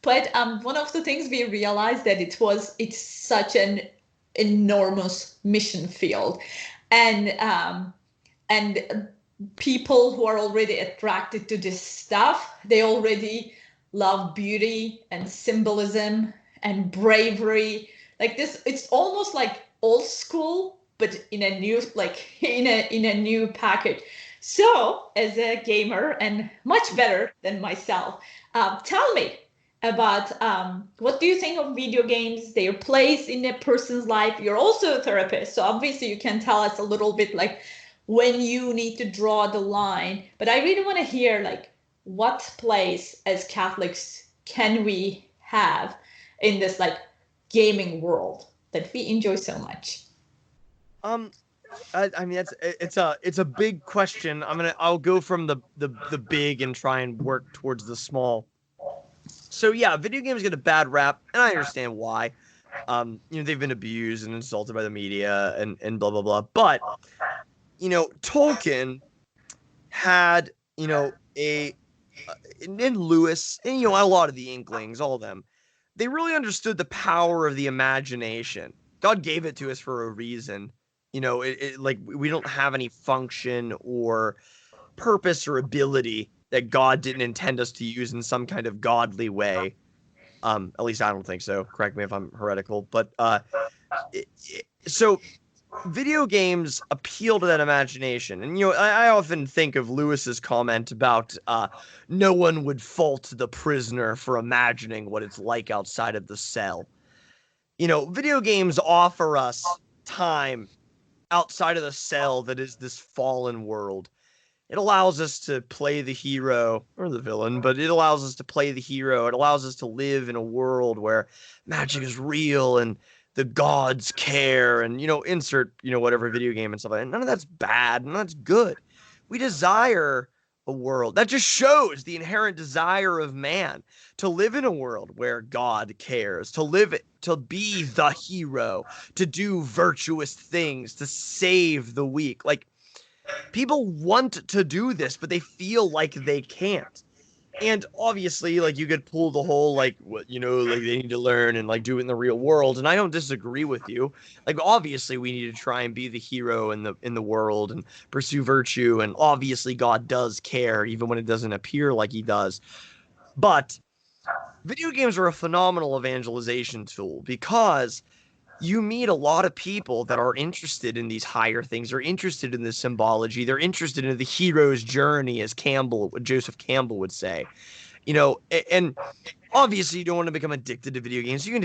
But one of the things we realized that it's such an enormous mission field. And people who are already attracted to this stuff, they already love beauty and symbolism and bravery. Like this, it's almost like old school, but in a new, like in a new package. So as a gamer, and much better than myself, tell me about what do you think of video games, their place in a person's life? You're also a therapist, so obviously you can tell us a little bit like when you need to draw the line. But I really want to hear like what place as Catholics can we have in this like gaming world that we enjoy so much? I mean, it's a big question. I'll go from the big and try and work towards the small. So yeah, video games get a bad rap, and I understand why. They've been abused and insulted by the media and blah blah blah. But Tolkien had and Lewis and a lot of the Inklings, all of them, they really understood the power of the imagination. God gave it to us for a reason. Like we don't have any function or purpose or ability that God didn't intend us to use in some kind of godly way. At least I don't think so. Correct me if I'm heretical. But so video games appeal to that imagination. And, I often think of Lewis's comment about no one would fault the prisoner for imagining what it's like outside of the cell. Video games offer us time outside of the cell that is this fallen world. It allows us to play the hero or the villain, but it allows us to play the hero. It allows us to live in a world where magic is real and the gods care and, insert, whatever video game and stuff like that. None of that's bad. None of that's good. We desire a world that just shows the inherent desire of man to live in a world where God cares, to be the hero, to do virtuous things, to save the weak. Like, people want to do this, but they feel like they can't. And obviously, like, you could pull the whole, like, what, like, they need to learn and, like, do it in the real world. And I don't disagree with you. Like, obviously, we need to try and be the hero in the world and pursue virtue. And obviously, God does care, even when it doesn't appear like he does. But video games are a phenomenal evangelization tool because you meet a lot of people that are interested in these higher things. They're interested in the symbology. They're interested in the hero's journey, as Joseph Campbell would say. And obviously you don't want to become addicted to video games. You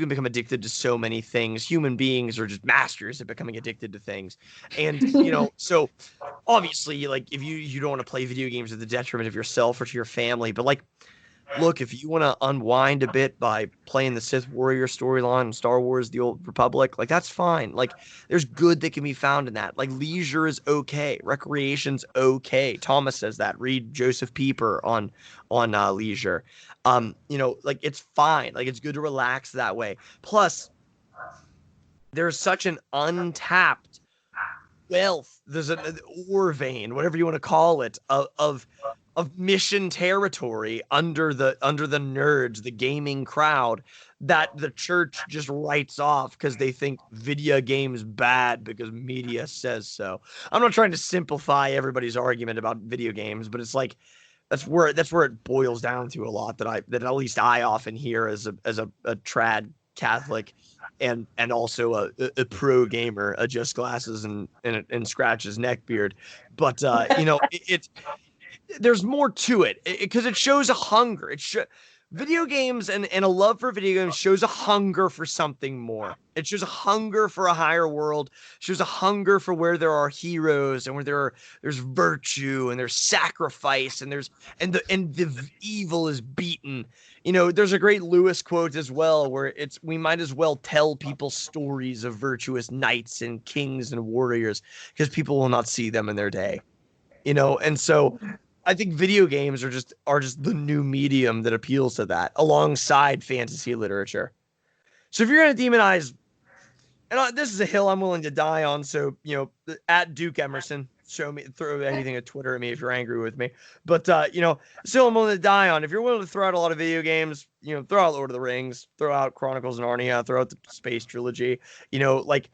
can become addicted to so many things. Human beings are just masters at becoming addicted to things. And, so obviously, like, if you don't want to play video games at the detriment of yourself or to your family, but, like, look, if you want to unwind a bit by playing the Sith Warrior storyline in Star Wars, The Old Republic, like, that's fine. Like, there's good that can be found in that. Like, leisure is okay. Recreation's okay. Thomas says that. Read Joseph Pieper on leisure. Like, it's fine. Like, it's good to relax that way. Plus, there's such an untapped wealth. There's an ore vein, whatever you want to call it, of mission territory under the nerds, the gaming crowd, that the church just writes off because they think video games bad because media says so. I'm not trying to simplify everybody's argument about video games, but it's like that's where it boils down to a lot, that at least I often hear as a trad Catholic and also a pro gamer, adjusts glasses and scratches neckbeard. But it's there's more to it because it shows a hunger. Video games and a love for video games shows a hunger for something more. It shows a hunger for a higher world. It shows a hunger for where there are heroes and where there's virtue and there's sacrifice and the evil is beaten. There's a great Lewis quote as well where we might as well tell people stories of virtuous knights and kings and warriors because people will not see them in their day. And so I think video games are just the new medium that appeals to that alongside fantasy literature. So if you're going to demonize, and this is a hill I'm willing to die on. So, at Duke Emerson, throw anything at Twitter at me if you're angry with me. But, still I'm willing to die on. If you're willing to throw out a lot of video games, throw out Lord of the Rings, throw out Chronicles of Narnia, throw out the Space Trilogy, like,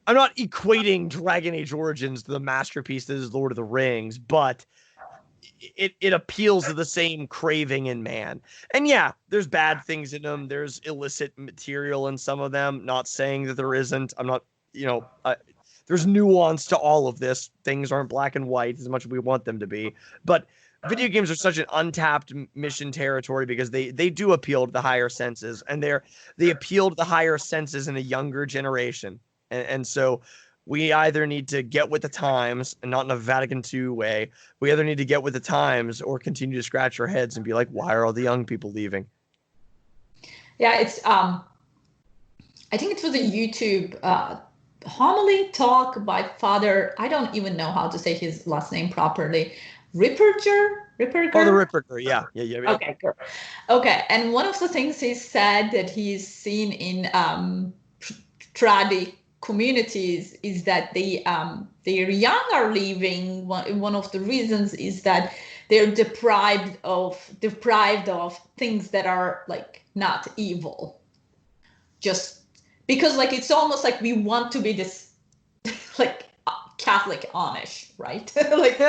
I'm not equating Dragon Age Origins to the masterpiece that is Lord of the Rings, but it appeals to the same craving in man. And yeah, there's bad things in them. There's illicit material in some of them. Not saying that there isn't. I'm not, there's nuance to all of this. Things aren't black and white as much as we want them to be. But video games are such an untapped mission territory because they do appeal to the higher senses, and they appeal to the higher senses in a younger generation. And so we either need to get with the times, and not in a Vatican II way. We either need to get with the times or continue to scratch our heads and be like, why are all the young people leaving? Yeah, it's I think it was a YouTube homily talk by Father, I don't even know how to say his last name properly, Ripperger? Oh, the Ripperger, yeah. Okay, good. Okay, and one of the things he said that he's seen in trad communities is that their young are leaving. One of the reasons is that they're deprived of things that are like not evil, just because like it's almost like we want to be this like Catholic Amish, right? Like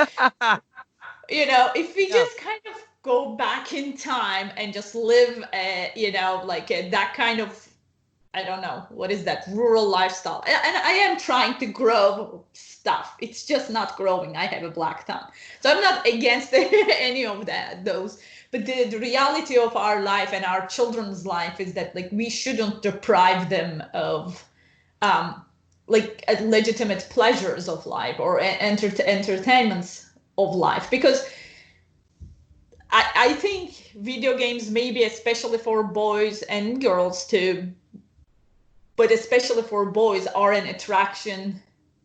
if we just kind of go back in time and just live, that kind of, I don't know, what is that, rural lifestyle. And I am trying to grow stuff. It's just not growing. I have a black thumb. So I'm not against any of those. But the reality of our life and our children's life is that like we shouldn't deprive them of legitimate pleasures of life or entertainments of life, because I think video games, maybe especially for boys and girls too, but especially for boys, are an attraction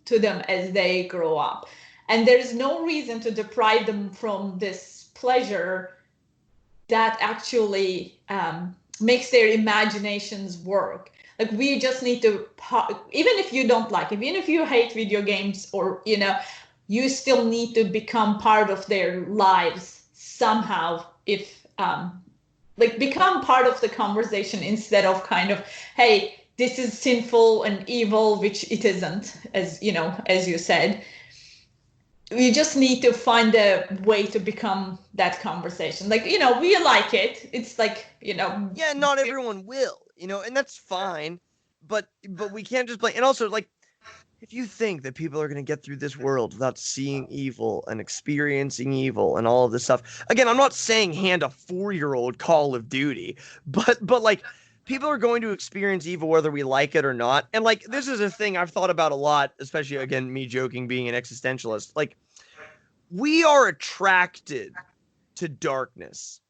to them as they grow up. And there's no reason to deprive them from this pleasure that actually makes their imaginations work. Like we just need to, even if you don't like it, even if you hate video games, or, you still need to become part of their lives somehow. If become part of the conversation, instead of kind of, hey, this is sinful and evil, which it isn't, as you said. We just need to find a way to become that conversation. Like, we like it. It's like, Yeah, not everyone will, and that's fine. But we can't just blame. And also, like, if you think that people are going to get through this world without seeing evil and experiencing evil and all of this stuff, again, I'm not saying hand a 4-year-old Call of Duty, but like, people are going to experience evil whether we like it or not. And like, this is a thing I've thought about a lot, especially, again, me joking, being an existentialist. Like, we are attracted to darkness,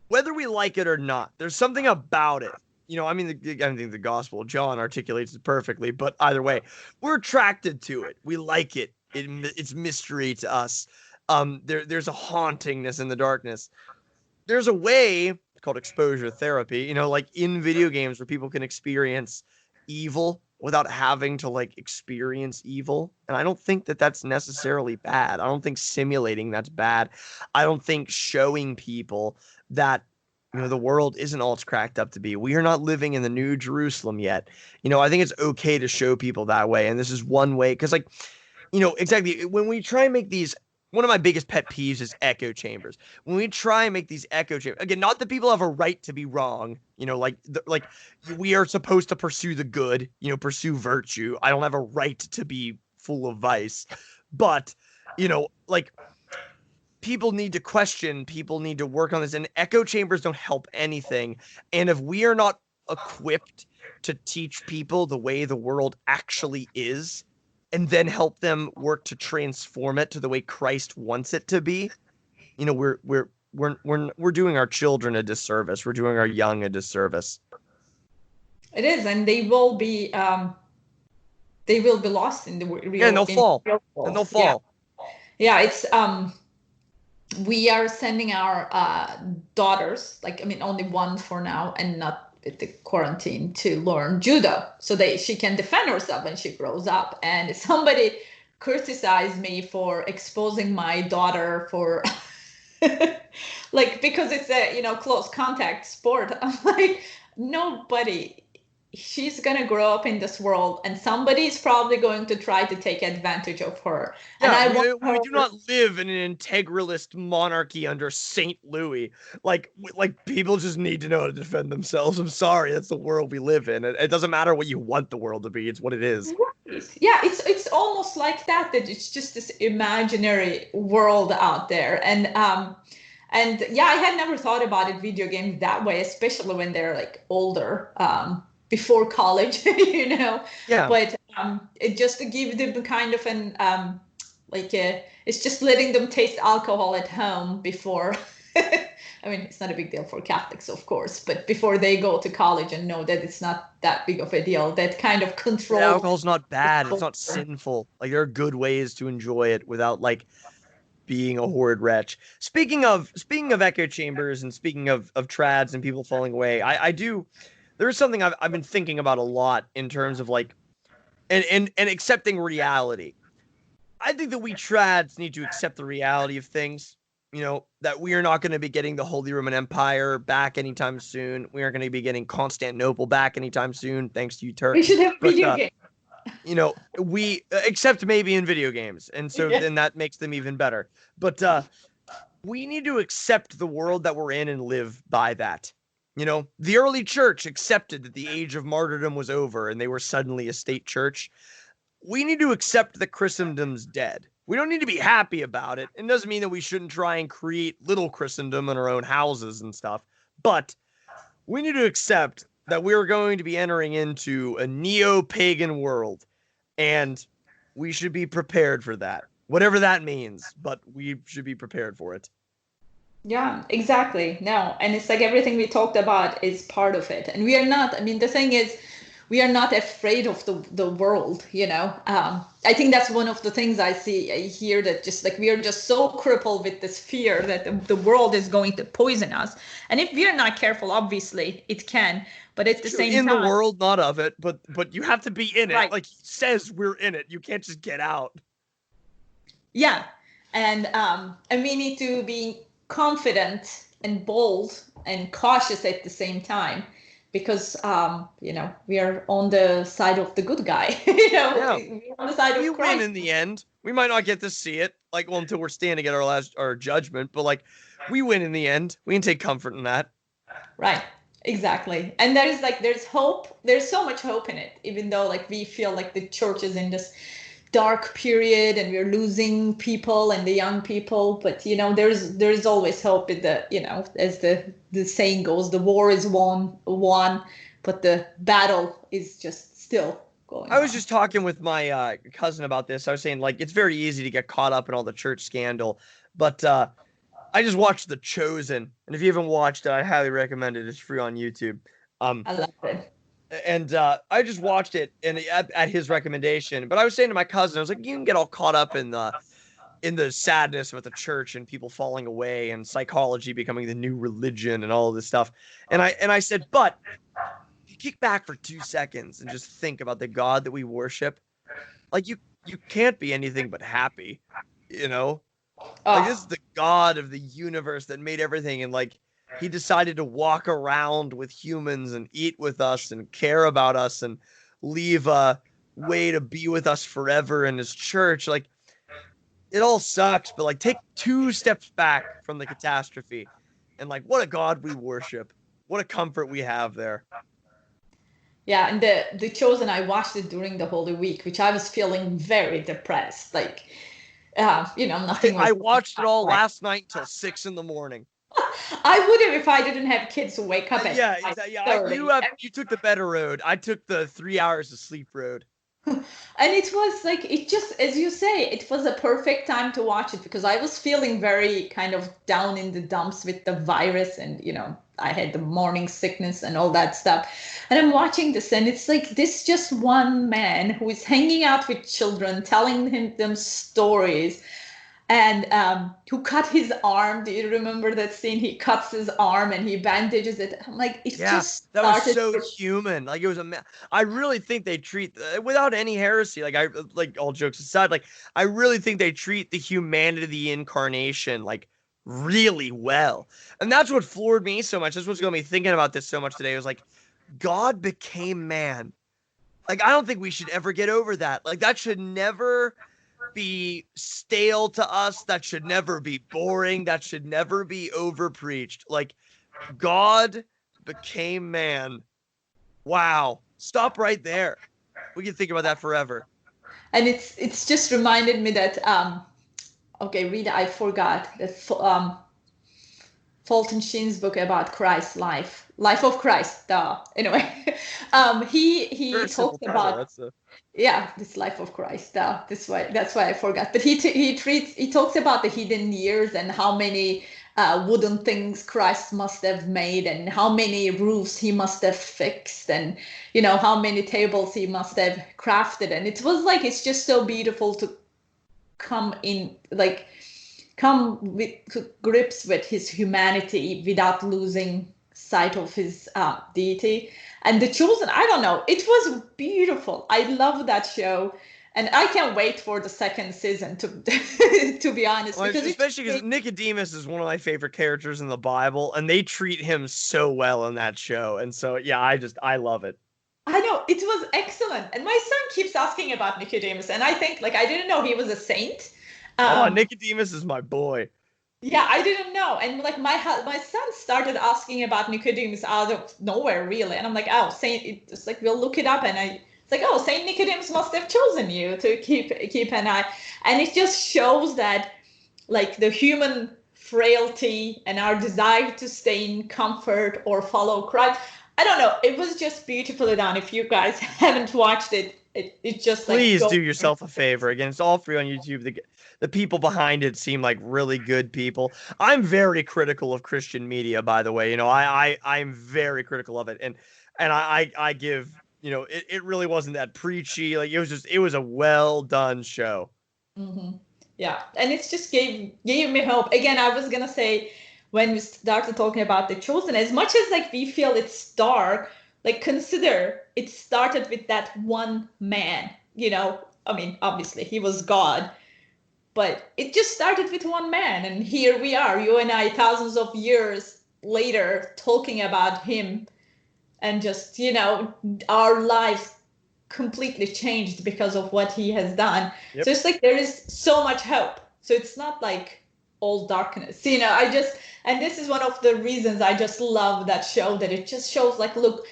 whether we like it or not. There's something about it. I think the Gospel of John articulates it perfectly, but either way, we're attracted to it. We like it. It's mystery to us. There's a hauntingness in the darkness. There's a way called exposure therapy, like in video games, where people can experience evil without having to like experience evil. And I don't think that that's necessarily bad. I don't think simulating that's bad. I don't think showing people that the world isn't all it's cracked up to be. We are not living in the New Jerusalem yet. I think it's okay to show people that way. And this is one way, because like, exactly, when we try and make these, one of my biggest pet peeves is echo chambers. When we try and make these echo chambers, again, not that people have a right to be wrong, like we are supposed to pursue the good, pursue virtue. I don't have a right to be full of vice, but, like, people need to question, people need to work on this, and echo chambers don't help anything. And if we are not equipped to teach people the way the world actually is, and then help them work to transform it to the way Christ wants it to be, we're doing our children a disservice. We're doing our young a disservice. It is, and they will be lost in the real. Yeah, and they'll fall. And they'll fall. Yeah, it's we are sending our daughters, only one for now, and not with the quarantine, to learn judo, so she can defend herself when she grows up. And somebody criticized me for exposing my daughter for because it's a close contact sport. I'm like, nobody. She's going to grow up in this world, and somebody's probably going to try to take advantage of her. Yeah, and we do not live in an integralist monarchy under St. Louis. Like people just need to know how to defend themselves. I'm sorry, that's the world we live in. It doesn't matter what you want the world to be. It's what it is. Yeah, it's almost like that it's just this imaginary world out there. And yeah, I had never thought about it, video games, that way, especially when they're like older. Before college, Yeah. But it just to give them kind of an it's just letting them taste alcohol at home before. It's not a big deal for Catholics, of course, but before they go to college and know that it's not that big of a deal, that kind of control. Alcohol's not bad. It's not sinful. Like, there are good ways to enjoy it without like being a horrid wretch. Speaking of echo chambers, and speaking of trads and people falling away, there's something I've been thinking about a lot in terms of like, and accepting reality. I think that we trads need to accept the reality of things. That we are not going to be getting the Holy Roman Empire back anytime soon. We aren't going to be getting Constantinople back anytime soon, thanks to you, Turk. We should have video games. We except maybe in video games, and so then that makes them even better. But we need to accept the world that we're in and live by that. You know, the early church accepted that the age of martyrdom was over and they were suddenly a state church. We need to accept that Christendom's dead. We don't need to be happy about it. It doesn't mean that we shouldn't try and create little Christendom in our own houses and stuff. But we need to accept that we're going to be entering into a neo-pagan world. And we should be prepared for that. Whatever that means. But we should be prepared for it. Yeah, exactly. No, and it's like everything we talked about is part of it. And we are not, I mean, the thing is, we are not afraid of the world, you know. I think that's one of the things I hear, that just like we are just so crippled with this fear that the world is going to poison us. And if we are not careful, obviously it can. But at the same time, in the world, not of it, but you have to be in it. Right. Like he says, we're in it. You can't just get out. Yeah, and we need to be confident and bold and cautious at the same time, because you know, we are on the side of the good guy. You know, Yeah. we're on the side We of Christ. win in the end. We might not get to see it, like, well, until we're standing at our judgment, but like, we win in the end. We can take comfort in that. Right. Exactly. And there's hope. There's so much hope in it, even though like we feel like the church is in this dark period and we're losing people and the young people. But you know, there's always hope in the, you know, as the saying goes, the war is won, but the battle is just still going I was on. just talking with my cousin about this. I was saying, like, it's very easy to get caught up in all the church scandal, but I just watched The Chosen, and if you haven't watched it, I highly recommend it. It's free on YouTube. I love it. And I just watched it and at his recommendation. But I was saying to my cousin, I was like, you can get all caught up in the sadness with the church and people falling away and psychology becoming the new religion and all of this stuff. And I said, but if you kick back for 2 seconds and just think about the God that we worship, like you can't be anything but happy, you know? Like, this is the God of the universe that made everything, and like he decided to walk around with humans and eat with us and care about us and leave a way to be with us forever in his church. Like, it all sucks, but like, take 2 steps back from the catastrophe and like, what a God we worship. What a comfort we have there. Yeah, and the Chosen, I watched it during the Holy Week, which I was feeling very depressed. Like, you know, nothing was. I watched it all last night till 6 a.m. I would have if I didn't have kids who wake up at Yeah, exactly. Yeah, you took the better road. I took the 3 hours of sleep road. And it was like, it just, as you say, it was a perfect time to watch it, because I was feeling very kind of down in the dumps with the virus, and you know, I had the morning sickness and all that stuff. And I'm watching this, and it's like this just one man who is hanging out with children, telling them stories, and who cut his arm. Do you remember that scene? He cuts his arm and he bandages it. I'm like, it just that was started so human. Like, it was I really think they treat, without any heresy, like all jokes aside, like I really think they treat the humanity of the incarnation like really well. And that's what floored me so much. That's what's going to be thinking about this so much today. It was like, God became man. Like, I don't think we should ever get over that. Like, that should never be stale to us. That should never be boring. That should never be overpreached. Like, God became man. Wow. Stop right there. We can think about that forever. And it's just reminded me that okay, Rita, I forgot that Fulton Sheen's book about Christ's life of Christ. Anyway, he talked about this life of Christ. That's why I forgot. But he talks about the hidden years and how many wooden things Christ must have made, and how many roofs he must have fixed, and you know, how many tables he must have crafted. And it was like, it's just so beautiful to come to grips with his humanity without losing sight of his deity. And The Chosen, I don't know, it was beautiful. I love that show, and I can't wait for the second season, to to be honest. Well, especially because Nicodemus is one of my favorite characters in the Bible, and they treat him so well in that show. And so, yeah, I love it. I know, it was excellent. And my son keeps asking about Nicodemus, and I think, like, I didn't know he was a saint. Nicodemus is my boy. Yeah, I didn't know. And like my son started asking about Nicodemus out of nowhere, really. And I'm like, oh, Saint, it's like we'll look it up. And it's like, oh, Saint Nicodemus must have chosen you to keep an eye. And it just shows that like the human frailty and our desire to stay in comfort or follow Christ. I don't know. It was just beautifully done. If you guys haven't watched it, it just like Please go. do yourself a favor. Again, it's all free on YouTube. The people behind it seem like really good people. I'm very critical of Christian media, by the way. You know, I'm very critical of it, and I give, you know, it really wasn't that preachy. Like it was a well done show. Mm-hmm. Yeah, and it's just gave me hope. Again, I was gonna say when we started talking about the chosen, as much as like we feel it's dark, like consider it started with that one man. You know, I mean, obviously he was God, but it just started with one man, and here we are, you and I, thousands of years later, talking about him, and just our lives completely changed because of what he has done. Yep. So it's like there is so much hope. So it's not like all darkness. And this is one of the reasons I just love that show, that it just shows like, look,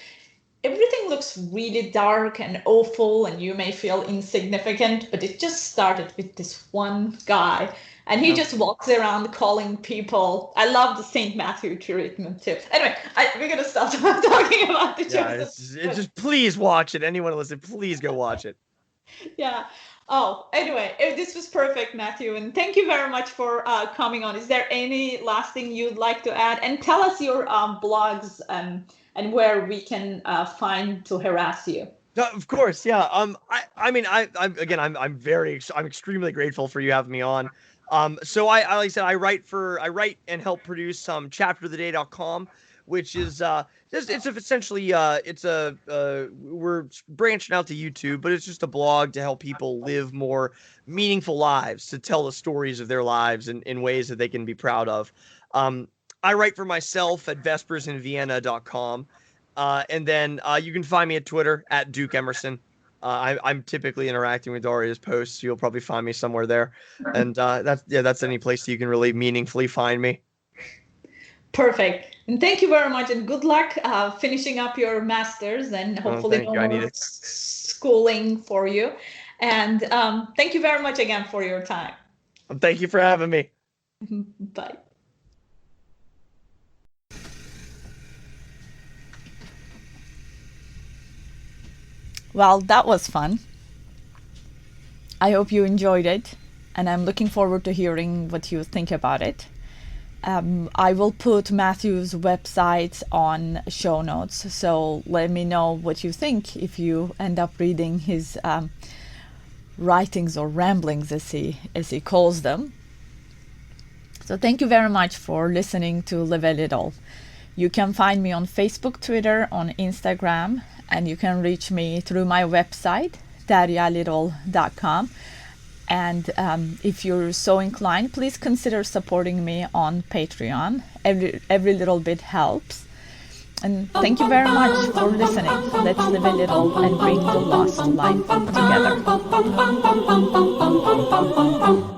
everything looks really dark and awful and you may feel insignificant, but it just started with this one guy. And he just walks around calling people. I love the St. Matthew treatment too. Anyway, we're going to stop talking about the Yeah, Joseph. it's just please watch it. Anyone listen, please go watch it. Yeah. Oh, anyway, this was perfect, Matthew. And thank you very much for coming on. Is there any last thing you'd like to add? And tell us your blogs and where we can find to harass you. Of course, yeah. I mean, I'm again, I'm extremely grateful for you having me on. So like I said, I write and help produce chapteroftheday.com, which is it's essentially we're branching out to YouTube, but it's just a blog to help people live more meaningful lives, to tell the stories of their lives in ways that they can be proud of. I write for myself at vespersinvienna.com. And then you can find me at Twitter at Duke Emerson. I'm typically interacting with Daria's posts, so you'll probably find me somewhere there. And that's any place you can really meaningfully find me. Perfect. And thank you very much, and good luck finishing up your master's, and hopefully no more schooling for you. And thank you very much again for your time. Thank you for having me. Bye. Well, that was fun. I hope you enjoyed it, and I'm looking forward to hearing what you think about it. I will put Matthew's website on show notes, so let me know what you think if you end up reading his writings or ramblings, as he calls them. So thank you very much for listening to Live a Little. You can find me on Facebook, Twitter, on Instagram, and you can reach me through my website, daryalittle.com. And if you're so inclined, please consider supporting me on Patreon. Every little bit helps. And thank you very much for listening. Let's live a little and bring the lost to life together.